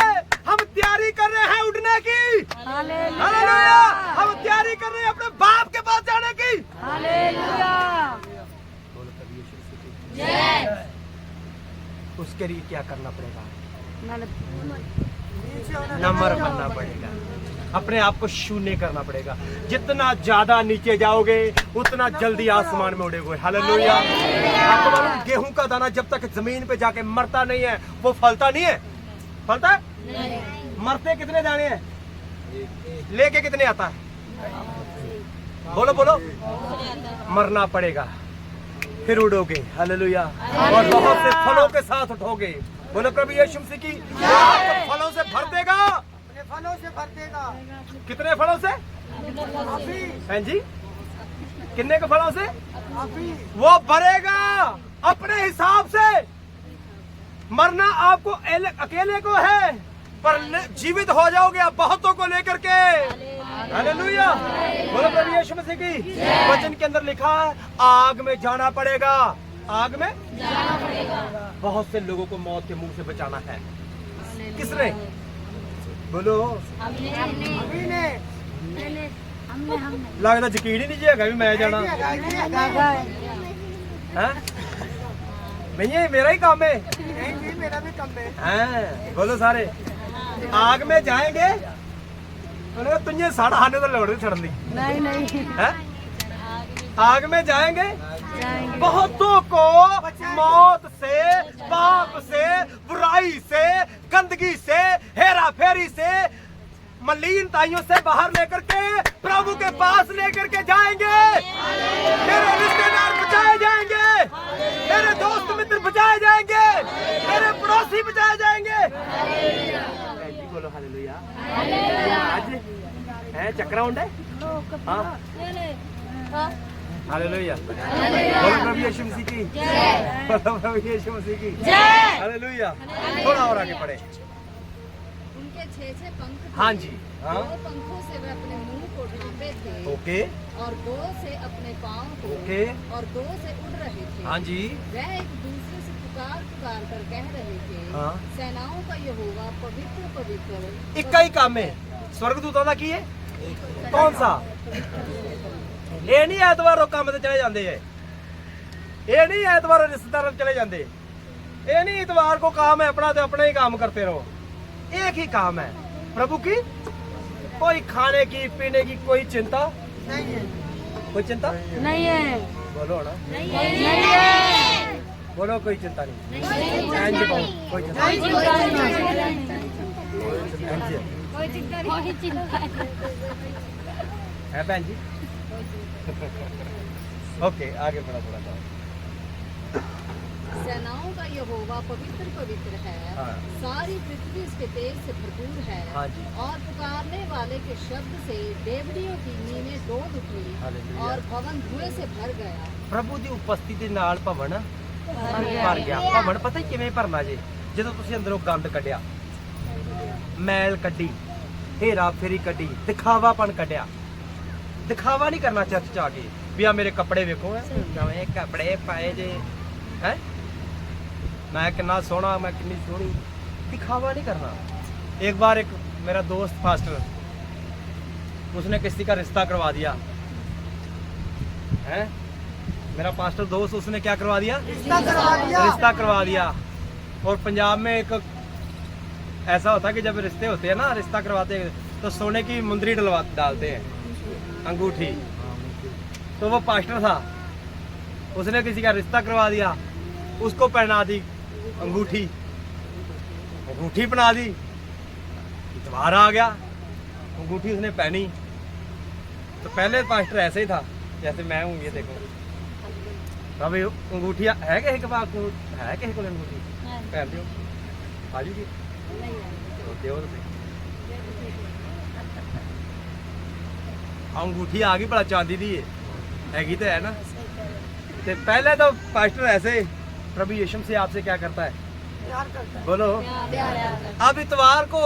हम तैयारी कर रहे हैं उठने की। हालेलुया। हम तैयारी कर रहे हैं अपने बाप के पास जाने की। उसके लिए क्या करना पड़ेगा? नम्र बनना पड़ेगा, अपने आप को शून्य करना पड़ेगा। जितना ज्यादा नीचे जाओगे उतना जल्दी आसमान में उड़ोगे। हालेलुया। आपको मालूम, गेहूं का दाना जब तक जमीन पे जाके मरता नहीं है वो फलता नहीं है। फलता है? मरते कितने दाने हैं, लेके कितने आता है? बोलो बोलो। मरना पड़ेगा फिर उड़ोगे। हालेलुया। और बहुत से फलों के साथ उठोगे। बोलो प्रभु यीशु मसीह की। आपको फलों से भर देगा।
अपने फलों से भर देगा।
कितने फलों से?
अभी
हैं जी? कितने के फलों से?
अभी
वो भरेगा अपने हिसाब से। मरना आपको अकेले को है, पर जीवित हो जाओगे आप बहुतों को लेकर के। हालेलुया। बोलो प्रभु यीशु मसीह की। वचन के अंदर लिखा है आग में जाना पड़ेगा। आग में जाना पड़ेगा। बहुत से लोगों को मौत के मुंह से बचाना है। किसने? बोलो।
अभी ने
लगता यकीन ही नहीं जिएगा भी मैं जाना है। नहीं है, मेरा ही काम है।
नहीं जी, मेरा भी कम है।
हैं, बोलो सारे। आग में जाएंगे तुझे साढ़ा हाने तो लौट छड़न दी।
नहीं
हैं? आग में जाएंगे बहुतों को मौत से, पाप से, बुराई से, गंदगी से, हेरा फेरी से, मलिनताइयों से बाहर लेकर के प्रभु के पास लेकर के जाएंगे। मेरे रिश्तेदार बचाए जाएंगे, मेरे दोस्त मित्र बचाए जाएंगे, मेरे पड़ोसी बचाए जाएंगे। बोलो हालेलुया। आज है चक्राउंड है। हाँ हालेलुया। बोलो प्रभु यीशु मसीह की। बोलो प्रभु यीशु मसीह की। हालेलुया। थोड़ा और आगे बढ़े।
उनके 6 पंख थे।
हाँ जी। हाँ।
2 पंखों से वे अपने मुंह को ढांपे थे।
ओके।
और 2 से अपने पाँव को।
ओके।
और 2 से उड़ रहे थे।
हाँ जी।
वह एक दूसरे से पुकार कर कह रहे थे,
हाँ।
सेनाओं का यहोवा पवित्र पवित्र।
इक्का ही काम है स्वर्गदूतों का की है। कौन सा? ये नहीं ऐतवारों काम ते चले जाते है। ये नहीं ऐतवारों रिश्तेदार चले जाते। ये नहीं इतवार को काम है अपना, तो अपना ही काम करते रहो। एक ही काम है प्रभु की। कोई खाने की पीने की कोई चिंता
नहीं है।
कोई चिंता
नहीं है।
बोलो ना।
नहीं है।
बोलो कोई चिंता नहीं। हाँ जी, बोलो, कोई चिंता नहीं। हाँ जी।
कोई चिंता
है बहन जी। ओके आगे बढ़ा थोड़ा सा।
सेनाओं का यहोवा पवित्र पवित्र है।
हाँ।
सारी पृथ्वी उसके तेज से भरपूर है।
हाँ जी।
और पुकारने वाले के शब्द से डेवड़ियों की नींवें डोल उठी
हालेलुया।
और भवन धुएं से भर गया।
प्रभु ਦੀ ਉਪਸਥਿਤੀ ਨਾਲ ਭਵਨ ਭਰ ਗਿਆ। ਭਵਨ ਪਤਾ ਹੀ ਕਿਵੇਂ ਭਰਨਾ ਜੇ? ਜਦੋਂ ਤੁਸੀਂ ਅੰਦਰੋਂ ਗੰਦ ਕੱਢਿਆ, ਮੈਲ ਕੱਢੀ, ਢੇਰਾ ਫੇਰੀ ਕੱਢੀ, ਦਿਖਾਵਾਪਨ ਕੱਢਿਆ। ਦਿਖਾਵਾ ਨਹੀਂ ਕਰਨਾ ਚਰਚ ਚ ਆ ਕੇ ਵੀ ਆ ਮੇਰੇ ਕੱਪੜੇ ਵੇਖੋ ਨਵੇਂ ਕੱਪੜੇ ਪਾਏ ਜੇ ਹੈ, मैं कितना सोना, मैं कितनी सोनी। दिखावा नहीं करना। एक बार एक मेरा दोस्त पास्टर, उसने किसी का रिश्ता करवा दिया है। मेरा पास्टर दोस्त, उसने क्या करवा दिया?
रिश्ता करवा दिया।
रिश्ता करवा दिया। और पंजाब में एक ऐसा होता है कि जब रिश्ते होते हैं ना, रिश्ता करवाते हैं तो सोने की मुंदरी डालते हैं, अंगूठी। तो वो पास्टर था, उसने किसी का रिश्ता करवा दिया, उसको पहना दी अंगूठी, अंगूठी बना दी। इतवार आ गया, अंगूठी उसने पहनी। तो पहले पास्टर ऐसे ही था जैसे मैं हूँ, ये देखो। अभी अंगूठी है किसी के पास? है किसी को अंगूठी? पहन दियो, आ जूगी। अंगूठी आ गई भला चांदी दी हैगी तो है ना। तो पहले तो पास्टर ऐसे, प्रभु यीशु से आपसे क्या करता है?
प्यार करता है।
बोलो। अब इतवार को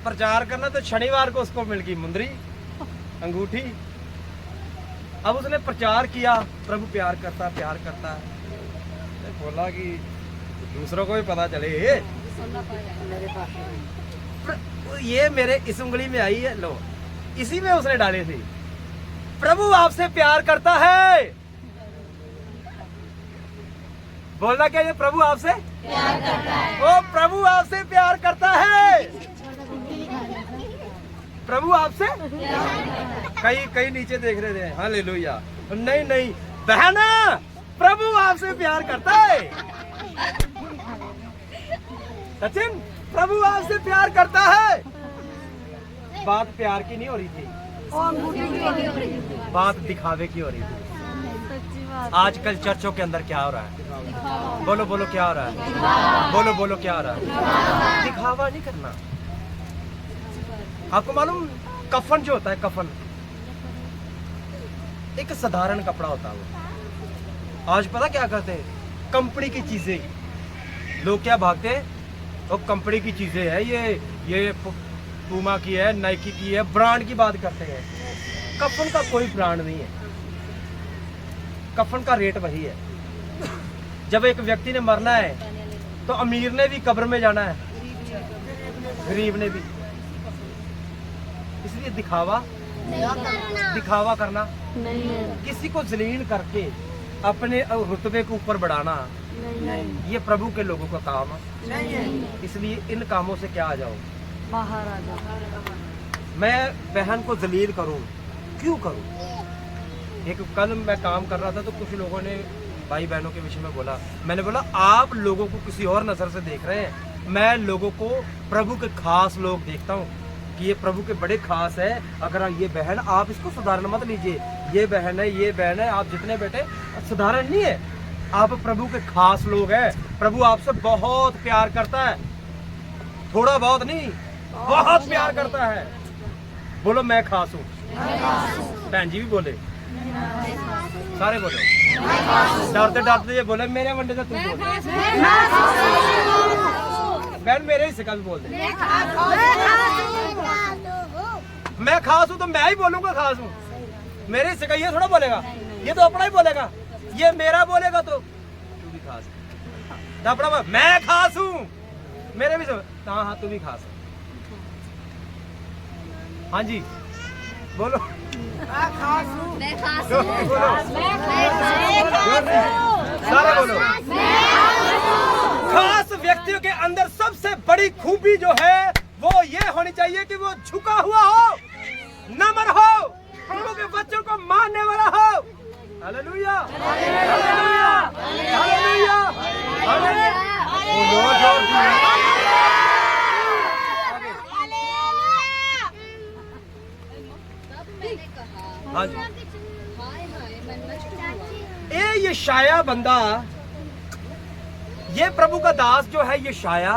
प्रचार करना, तो शनिवार को उसको मिल गई मुंदरी, अंगूठी। अब उसने प्रचार किया, प्रभु प्यार करता है। बोला कि दूसरों को भी पता चले। ये मेरे इस उंगली में आई है, लो इसी में उसने डाली थी। प्रभु आपसे प्यार करता है। बोलना क्या, ये प्रभु आपसे प्यार करता है। ओ प्रभु आपसे प्यार करता है। प्रभु आपसे कई नीचे देख रहे थे। हालेलुया। नहीं नहीं बहना, प्रभु आपसे प्यार करता है। सचिन, प्रभु आपसे प्यार करता है। बात प्यार की नहीं हो रही थी, बात दिखावे की हो रही थी। आजकल चर्चों के अंदर क्या हो रहा है? बोलो बोलो क्या हो रहा है? बोलो बोलो क्या हो रहा है? दिखावा नहीं करना। आपको मालूम कफन जो होता है, कफन एक साधारण कपड़ा होता है। वो आज पता क्या करते हैं? कंपनी की चीजें, लोग क्या भागते हैं? वो कंपनी की चीजें है, ये पूमा की है, नाइकी की है, ब्रांड की बात करते हैं। कफन का कोई ब्रांड नहीं है, कफन का रेट वही है। जब एक व्यक्ति ने मरना है तो अमीर ने भी कब्र में जाना है, गरीब ने भी। इसलिए दिखावा करना
नहीं है,
किसी को जलील करके अपने रुतबे को ऊपर बढ़ाना, ये प्रभु के लोगों का काम है। इसलिए इन कामों से क्या आ जाओ,
बाहर आ जाओ।
मैं बहन को जलील करूं, क्यों करूं? एक कल मैं काम कर रहा था तो कुछ लोगों ने भाई बहनों के विषय में बोला। मैंने बोला आप लोगों को किसी और नजर से देख रहे हैं, मैं लोगों को प्रभु के खास लोग देखता हूँ कि ये प्रभु के बड़े खास है। अगर ये बहन, आप इसको साधारण मत लीजिए, ये बहन है, ये बहन है, आप जितने बेटे साधारण नहीं है, आप प्रभु के खास लोग हैं। प्रभु आपसे बहुत प्यार करता है, थोड़ा बहुत नहीं, बहुत प्यार करता है। बोलो मैं खास हूँ। बहन जी भी बोले, सारे बोलो, डरते डरते ये बोले मेरे वंडे से तुम बोल। बहन मेरे हिस्से का भी बोल दे, मैं खास हूँ तो मैं ही बोलूंगा खास हूँ। मेरे हिस्से का ये थोड़ा बोलेगा, ये तो अपना ही बोलेगा। ये मेरा बोलेगा तो तू भी खास है, अपना बोल, मैं खास हूँ, मेरे भी सब। हाँ हाँ तू भी खास है। हाँ जी बोलो,
मैं खास
बोलो, सारे बोलो। खास व्यक्तियों के अंदर सबसे बड़ी खूबी जो है वो ये होनी चाहिए कि वो झुका हुआ हो, नम्र हो, प्रभु के बच्चों को मानने वाला हो। Hallelujah, hallelujah, hallelujah, hallelujah.
मैंने कहा
हाँ जी।
हाय हाय मैं नष्ट हुआ।
ये यशाया बंदा, ये प्रभु का दास जो है यशाया,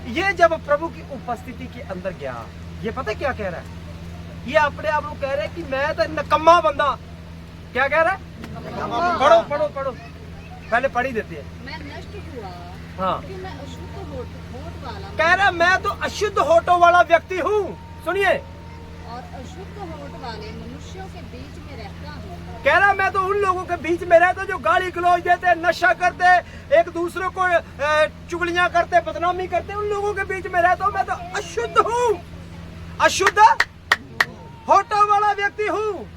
ये जब प्रभु की उपस्थिति के अंदर गया, ये पता क्या कह रहा है? ये अपने आप को कह रहा है कि मैं तो नकम्मा बंदा। क्या कह रहा है? पढ़ो पढ़ो पढ़ो, पहले पढ़ ही देते हैं।
मैं नष्ट हुआ
हाँ,
क्योंकि मैं अशुद्ध होठ वाला
कह रहा है मैं तो अशुद्ध होठों वाला व्यक्ति हूँ। सुनिए,
और अशुद्ध होठ वाले मनुष्यों के बीच में रहता हूँ।
कह रहा मैं तो उन लोगों के बीच में रहता जो गाली गलौज देते, नशा करते, एक दूसरे को चुगलियां करते, बदनामी करते, उन लोगों के बीच में रहता हूँ। मैं तो अशुद्ध हूँ, अशुद्ध होठों वाला व्यक्ति हूँ।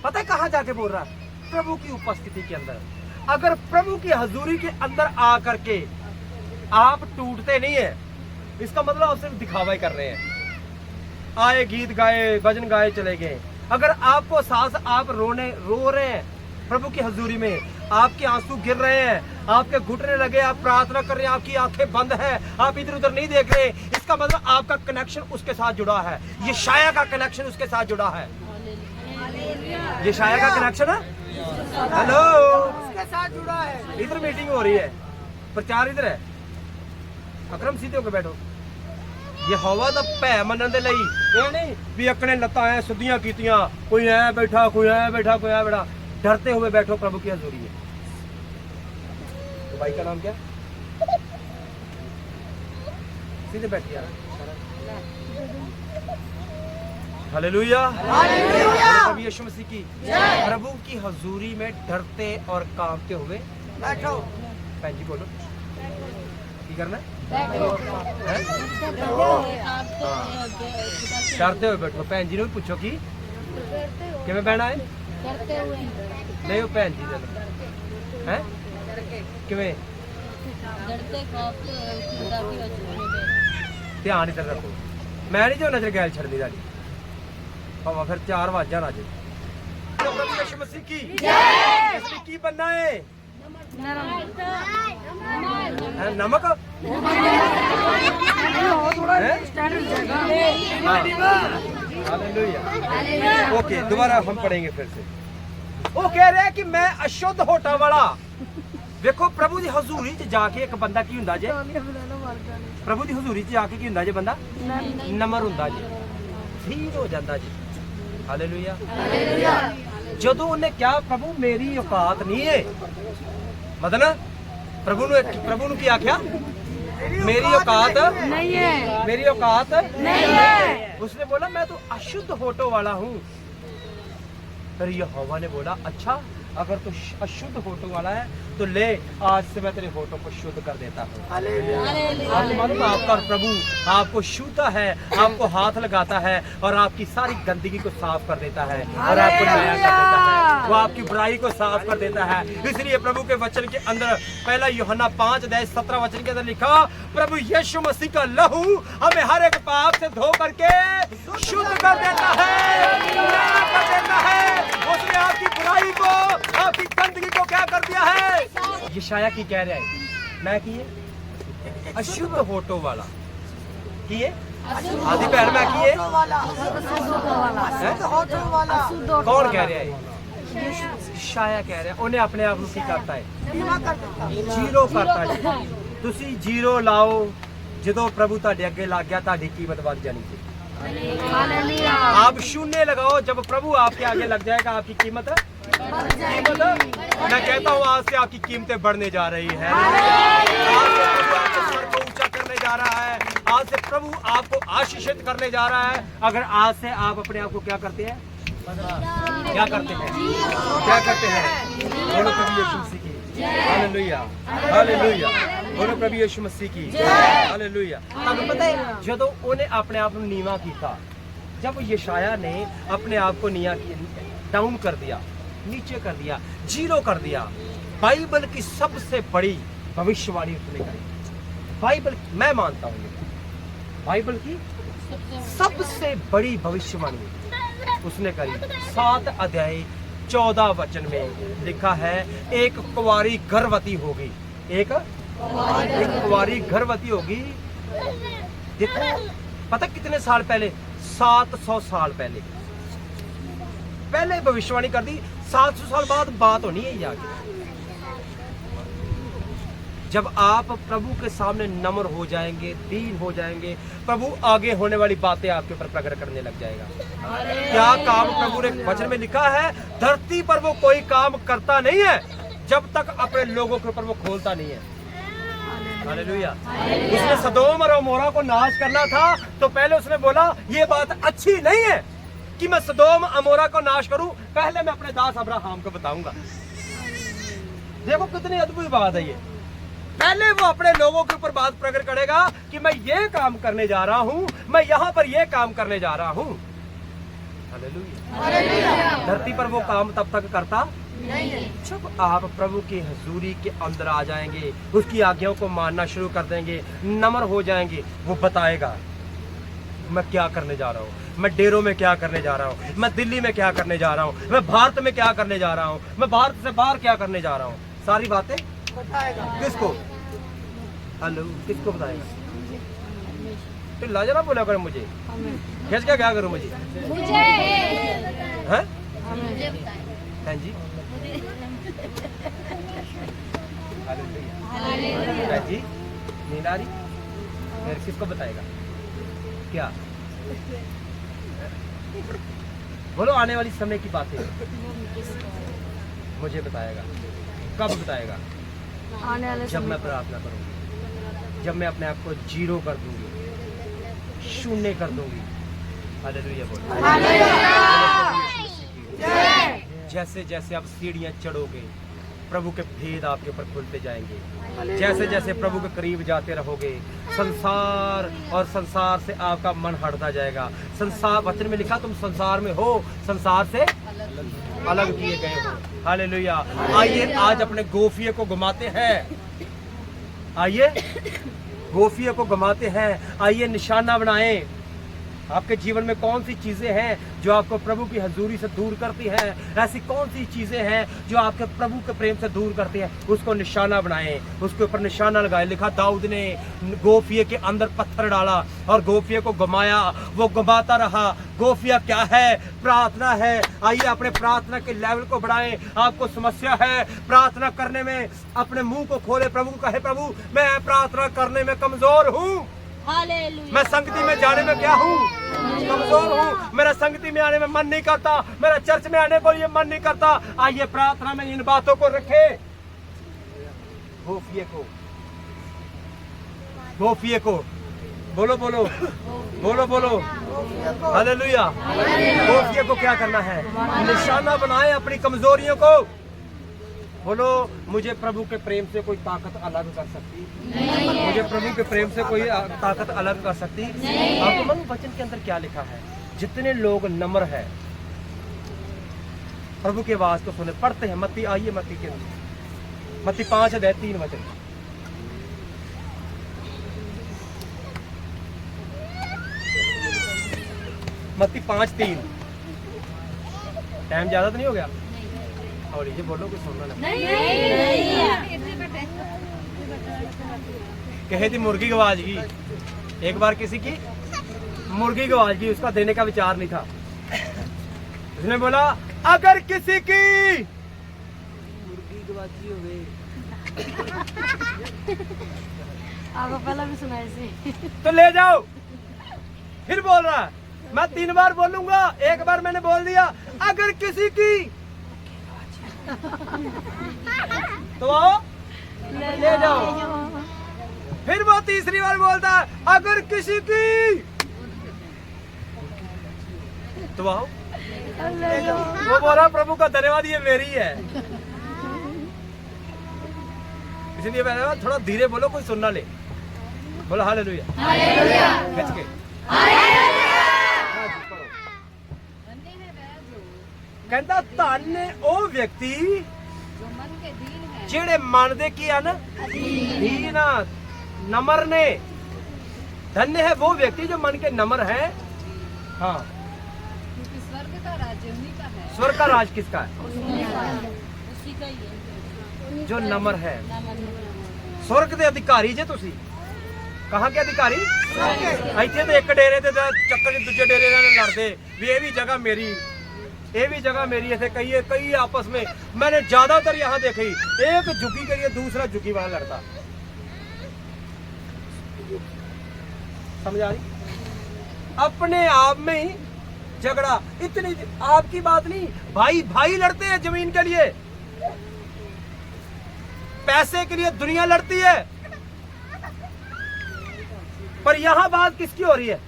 पता है कहाँ जाके बोल रहा? प्रभु की उपस्थिति के अंदर। अगर प्रभु की हजूरी के अंदर आ करके आप टूटते नहीं है, इसका मतलब आप सिर्फ दिखावा ही कर रहे हैं। आए गीत गाए, भजन गाए, चले गए। अगर आपको सांस, आप रो रहे हैं प्रभु की हजूरी में, आपके आंसू गिर रहे हैं, आपके घुटने लगे, आप प्रार्थना कर रहे हैं, आपकी आंखें बंद है, आप इधर उधर नहीं देख रहे, इसका मतलब आपका कनेक्शन उसके साथ जुड़ा है। ये शाया का कनेक्शन उसके साथ जुड़ा है। ये शाया का कनेक्शन है। हेलो,
उसके साथ जुड़ा है।
इधर मीटिंग हो रही है, प्रचार इधर है। अकरम सीधे होकर बैठो। ये हवा दा भै मनन दे लई ये नहीं भी अकने लत्तां ऐ सुधियां कीतियां, कोई ऐ बैठा, कोई ऐ बैठा, कोई ऐ बैठा। डरते हुए बैठो प्रभु की हजूरी में। तो भाई का नाम क्या? सीधे बैठ गया। Hallelujah, hallelujah. प्रभु यीशु मसीह की प्रभु की हजूरी में डरते और कांपते हुए
बैठो।
भैन जी बोलो। की करना है? डरते हुए बैठो। भैन जी ने भी पूछो कि किवें बहना है? नहीं वो भैन जी ने हैं किवें ध्यान इधर रखो। मैं नहीं जो नजर गैल छड़नी ताड़ी भावा फिर 4 वाजा ना जे। यीशु मसीह की जय। इसलिए की बनना है? नमक। ओके दोबारा हम पढ़ेंगे फिर से। वो कह रहे हैं कि मैं अशुद्ध होटा वाला। देखो प्रभु दी हजूरी च जाके एक बंदा की हुंदा जे? प्रभु दी हजूरी च जाके की हुंदा जे बंदा? नमर हुंदा जे, ठीक हो जांदा जी। हालेलुया। जदों उन्हें क्या प्रभु मेरी औकात नहीं है, मतलब प्रभु ने क्या आख्या? मेरी औकात नहीं है, मेरी औकात नहीं है। उसने बोला मैं तो अशुद्ध होठों वाला हूँ। फिर यहोवा ने बोला अच्छा अगर तू अशुद्ध होठों वाला है तो ले आज से मैं तेरे होठों को शुद्ध कर देता हूँ। आपको मालूम है आपका प्रभु आपको छूता है, आपको हाथ लगाता है और आपकी सारी गंदगी को साफ कर देता है और आपको नया कर देता है। वो आपकी बुराई को साफ कर देता है। इसलिए प्रभु के वचन के अंदर पहला यूहन्ना 5:17 के अंदर लिखा प्रभु यीशु मसीह का लहू हमें हर एक पाप से धो करके शुद्ध कर देता है, नया कर देता है। उसने आपकी बुराई को आपकी गंदगी को क्या कर दिया है? यशाया की कह रहा है मैं किए अशुद्ध होठों वाला किए आदि पैर में किए कौन कह रहा है? यशाया कह रहा है। उन्हें अपने आप को की करता है? जीरो करता है। तुसी जीरो लाओ ਜਦੋਂ प्रभु ਤੁਹਾਡੇ ਅੱਗੇ ਲੱਗ ਗਿਆ ਤੁਹਾਡੀ कीमत बढ़ जानी चाहिए। आप शून्य लगाओ जब प्रभु आपके आगे लग जाएगा आपकी कीमत मैं कहता हूँ आज से आपकी कीमतें बढ़ने जा रही है। आज से प्रभु आपके सर को ऊंचा करने जा रहा है। आज से प्रभु आपको आशीषित करने जा रहा है। अगर आज से आप अपने आप को क्या करते हैं? क्या करते हैं? क्या करते हैं? बोलो प्रभु यीशु मसीह की हालेलुया, हालेलुया। बोलो प्रभु यीशु मसीह की हालेलुया। आपको पता है जदों उन्हें अपने आप को नीवा किया, जब यशाया ने अपने आप को डाउन कर दिया, नीचे कर दिया, जीरो कर दिया, बाइबल की सबसे बड़ी भविष्यवाणी उसने करी। बाइबल मैं मानता हूँ बाइबल की सबसे बड़ी भविष्यवाणी उसने करी। 7 अध्याय 14 वचन में लिखा है एक कुंवारी गर्भवती होगी, एक कुंवारी गर्भवती होगी। देखो पता कितने साल पहले? 700 साल पहले भविष्यवाणी कर दी। 700 साल बाद बात होनी है आगे। जब आप प्रभु के सामने नम्र हो जाएंगे, दीन हो जाएंगे, प्रभु आगे होने वाली बातें आपके ऊपर प्रकट करने लग जाएगा। क्या काम प्रभु ने वचन में लिखा है? धरती पर वो कोई काम करता नहीं है जब तक अपने लोगों के ऊपर वो खोलता नहीं है। हालेलुया। उसने सदोम और अमोरा को नाश करना था तो पहले उसने बोला ये बात अच्छी नहीं है कि मैं सदोम अमोरा को नाश करूं, पहले मैं अपने दास अब्राहम को बताऊंगा। देखो कितनी अद्भुत बात है ये। पहले वो अपने लोगों के ऊपर बात प्रकट करेगा कि मैं ये काम करने जा रहा हूं, मैं यहां पर ये काम करने जा रहा हूं। हालेलुया। धरती पर वो काम तब तक करता नहीं। जब आप प्रभु की हजूरी के अंदर आ जाएंगे, उसकी आज्ञाओं को मानना शुरू कर देंगे, नम्र हो जाएंगे, वो बताएगा मैं क्या करने जा रहा हूँ, मैं डेरों में क्या करने जा रहा हूँ, मैं दिल्ली में क्या करने जा रहा हूँ, मैं भारत में क्या करने जा रहा हूँ, मैं भारत से बाहर क्या करने जा रहा हूँ। सारी बातें बताएगा। किसको? हेलो, किसको बताएगा? तो लाजरा बोला करो मुझे कैसे क्या करूँ मुझे हैं? हाँ जी हालेलुया जी। नींद आ रही? फिर किसको बताएगा? क्या बोलो? आने वाली समय की बातें मुझे बताएगा। कब बताएगा?
आने वाले
जब मैं प्रार्थना करूंगी, जब मैं अपने आप को जीरो कर दूंगी, शून्य कर दूंगी। हालेलुया बोलो। जैसे जैसे आप सीढ़ियां चढ़ोगे प्रभु के भेद आपके ऊपर खुलते जाएंगे। जैसे जैसे प्रभु के करीब जाते रहोगे, संसार और संसार से आपका मन हटता जाएगा। संसार, वचन में लिखा तुम संसार में हो, संसार से अलग किए गए हो। हालेलुया। आइए आज अपने गोफिये को घुमाते हैं, आइए गोफिये को घुमाते हैं। आइए निशाना बनाएं। आपके जीवन में कौन सी चीजें हैं जो आपको प्रभु की हजूरी से दूर करती हैं? ऐसी कौन सी चीजें हैं जो आपके प्रभु के प्रेम से दूर करती हैं? उसको निशाना बनाएं, उसके ऊपर निशाना लगाएं। लिखा दाऊद ने गोफिये के अंदर पत्थर डाला और गोफिये को घुमाया, वो घुमाता रहा। गोफिया क्या है? प्रार्थना है। आइए अपने प्रार्थना के लेवल को बढ़ाएं। आपको समस्या है प्रार्थना करने में, अपने मुंह को खोले, प्रभु को कहे प्रभु मैं प्रार्थना करने में कमजोर हूँ, मैं संगति में जाने में क्या हूँ, कमजोर हूँ, मेरा संगति में आने में मन नहीं करता, मेरा चर्च में आने को ये मन नहीं करता। आइए प्रार्थना में इन बातों को रखे। गोफिये को बोलो बोलो बोलो बोलो हालेलुया। गोफिये को क्या करना है? निशाना बनाए अपनी कमजोरियों को। बोलो मुझे प्रभु के प्रेम से कोई ताकत अलग कर सकती नहीं, मुझे प्रभु के प्रेम से कोई ताकत अलग कर सकती नहीं। आपको मालूम वचन के अंदर क्या लिखा है? जितने लोग नम्र है, प्रभु की आवाज को सुने, पढ़ते हैं। मत्ती, आइए मत्ती के अंदर, मत्ती 5:3 वचन। मत्ती 5:3। टाइम ज्यादा तो नहीं हो गया? और ये बोलो कि सुनना नहीं। कहे थी मुर्गी गवाज की, एक बार किसी की मुर्गी गवाज की, उसका देने का विचार नहीं था। उसने बोला अगर किसी की मुर्गी गवाजी हो गई
आपको पहले भी सुना ऐसे
तो ले जाओ। फिर बोल रहा है मैं 3 बार बोलूंगा, एक बार मैंने बोल दिया अगर किसी की तो आओ ले जाओ। फिर वो तीसरी बार बोलता है अगर किसी की तो आओ ले जाओ। वो बोला प्रभु का धन्यवाद ये मेरी है, इसलिए मैंने थोड़ा धीरे बोलो, कोई सुनना ले। बोलो हालेलुया। खिंच के कहता धन्य ओ व्यक्ति
जो मन के दीन है,
जेड़े मन दे की है ना दीन नम्र ने। धन्य है वो व्यक्ति जो मन के नम्र है। हाँ,
क्योंकि स्वर्ग का राज्य उन्हीं का है।
स्वर्ग का राज किसका है?
उसी का ही है
जो नम्र है। स्वर्ग के अधिकारी जे तुसी कहाँ के अधिकारी? इतने तो एक डेरे ते चक्कर दूजे डेरे लड़ते भी ये भी जगह मेरी, ये भी जगह मेरी। ऐसे कई आपस में मैंने ज्यादातर यहाँ देखी, एक झुकी के लिए दूसरा झुकी वहां लड़ता। समझ आ रही? अपने आप में ही झगड़ा। इतनी आपकी बात नहीं, भाई भाई लड़ते हैं जमीन के लिए, पैसे के लिए दुनिया लड़ती है। पर यहाँ बात किसकी हो रही है?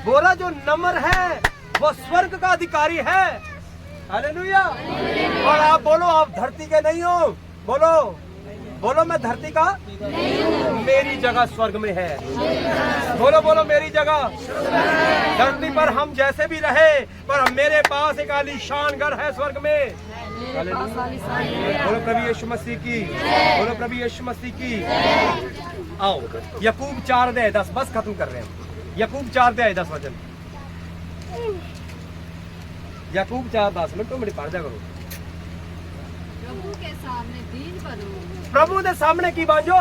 बोला जो नम्र है वो स्वर्ग का अधिकारी है। हालेलुया। और आप बोलो आप धरती के नहीं हो। बोलो बोलो मैं धरती का नहीं हूं, मेरी जगह स्वर्ग में है। बोलो बोलो मेरी जगह धरती पर हम जैसे भी रहे, पर मेरे पास एक आलीशान घर है स्वर्ग में। बोलो प्रभु यीशु मसीह की, बोलो प्रभु यीशु मसीह की। आओ याकूब 4:10, बस खत्म कर रहे हैं। याकूब 4:10 वचन। याकूब 4:10 में तुम पढ़ जा करो।
प्रभु के सामने दीन बनो।
प्रभु के सामने की बाजो,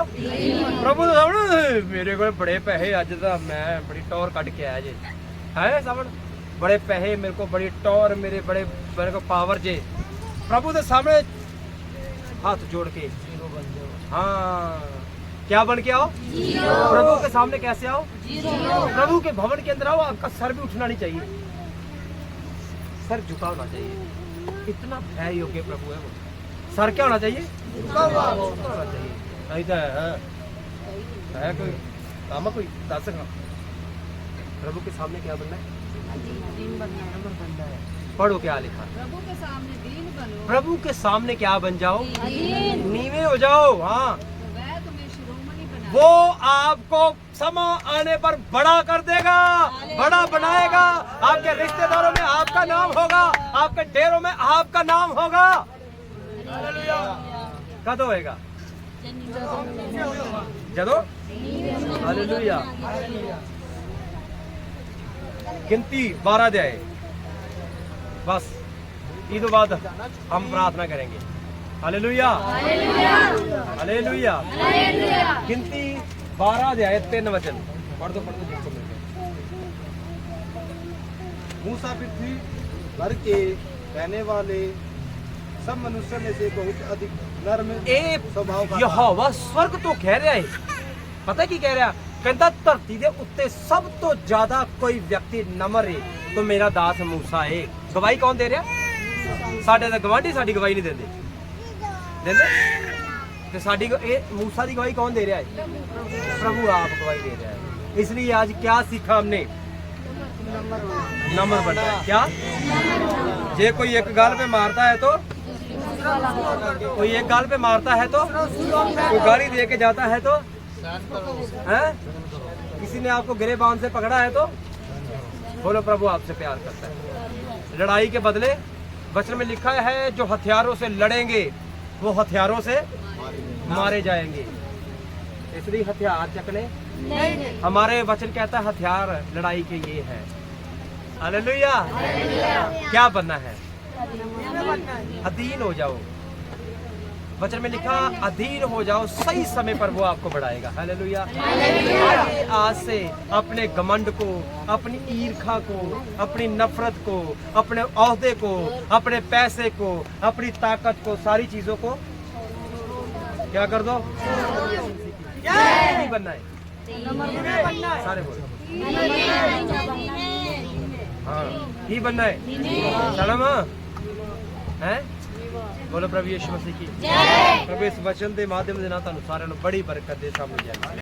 प्रभु के सामने मेरे को बड़े पैसे, अज तो मैं बड़ी टौर कट के आया जे है सामने, बड़े पैसे मेरे को, बड़ी टौर मेरे को पावर जे। प्रभु के सामने हाथ जोड़ के हाँ क्या बन के आओ? प्रभु के सामने कैसे आओ? प्रभु के भवन के अंदर आओ, आपका सर भी उठना नहीं चाहिए, सर झुका होना चाहिए। इतना भय योग्य प्रभु है वो। सर क्या होना चाहिए? झुका होना चाहिए। नहीं तो है कोई काम कोई दस प्रभु के सामने क्या बनना है? बनना है। पढ़ो क्या लिखा।
प्रभु के सामने दीन बनो,
प्रभु के सामने क्या बन जाओ,
दीन।
नीवे हो जाओ। हाँ,
तो वह तुम्हें शिरोमणि बनाए।
वो आपको समय आने पर बड़ा कर देगा, बड़ा बनाएगा। आपके रिश्तेदारों में आपका नाम होगा, आपके डेरों में आपका नाम होगा। कद होएगा जदों हालेलुया। गिनती 12 अध्याय, बस ईद बाद हम प्रार्थना करेंगे। Hallelujah hallelujah. गिनती 12 अध्याय 3 वचन पढ़ दो जिसको मिल गए।
मूसा पृथ्वी भर के रहने वाले सब मनुष्य में से बहुत अधिक नर्म
ए
स्वभाव का
यहोवा स्वर्ग तो कह रहा है, पता की कह रहा, कहता धरती दे उत्ते सब तो ज्यादा कोई व्यक्ति नम्र है तो मेरा दास मूसा है। गवाही कौन दे रहा? साडे दा गवांढी साडी गवाही नहीं देंदे ते साडी मूसा की गवाही कौन दे रहा है? प्रभु आप गवाही दे रहा है। इसलिए आज क्या सीखा हमने? नम्र बनना है। क्या जे कोई एक गाल पे मारता है तो, कोई एक गाल पे मारता है तो, कोई गाली दे के जाता है तो, हैं? किसी ने आपको गिरेबान से पकड़ा है तो बोलो प्रभु आपसे प्यार करता है। लड़ाई के बदले वचन में लिखा है जो हथियारों से लड़ेंगे वो हथियारों से मारे जाएंगे। इसलिए हथियार चकने हमारे वचन कहता है हथियार लड़ाई के ये है। हालेलुया। क्या बनना है? अधीन हो जाओ। वचन में लिखा अधीन हो जाओ, सही समय पर वो आपको बढ़ाएगा। हालेलुया। आइए आज से अपने घमंड को, अपनी ईर्खा को, अपनी नफरत को, अपने ओहदे को, अपने पैसे को, अपनी ताकत को, सारी चीजों को क्या कर दो? नहीं बनना है। सारे बोलो हाँ ही बनना है। सलाम है। बोलो प्रभु यीशु मसीह की। प्रभु इस वचन के माध्यम से ना ਤੁਹਾਨੂੰ ਸਾਰਿਆਂ ਨੂੰ बड़ी बरकत दे सामने जाए।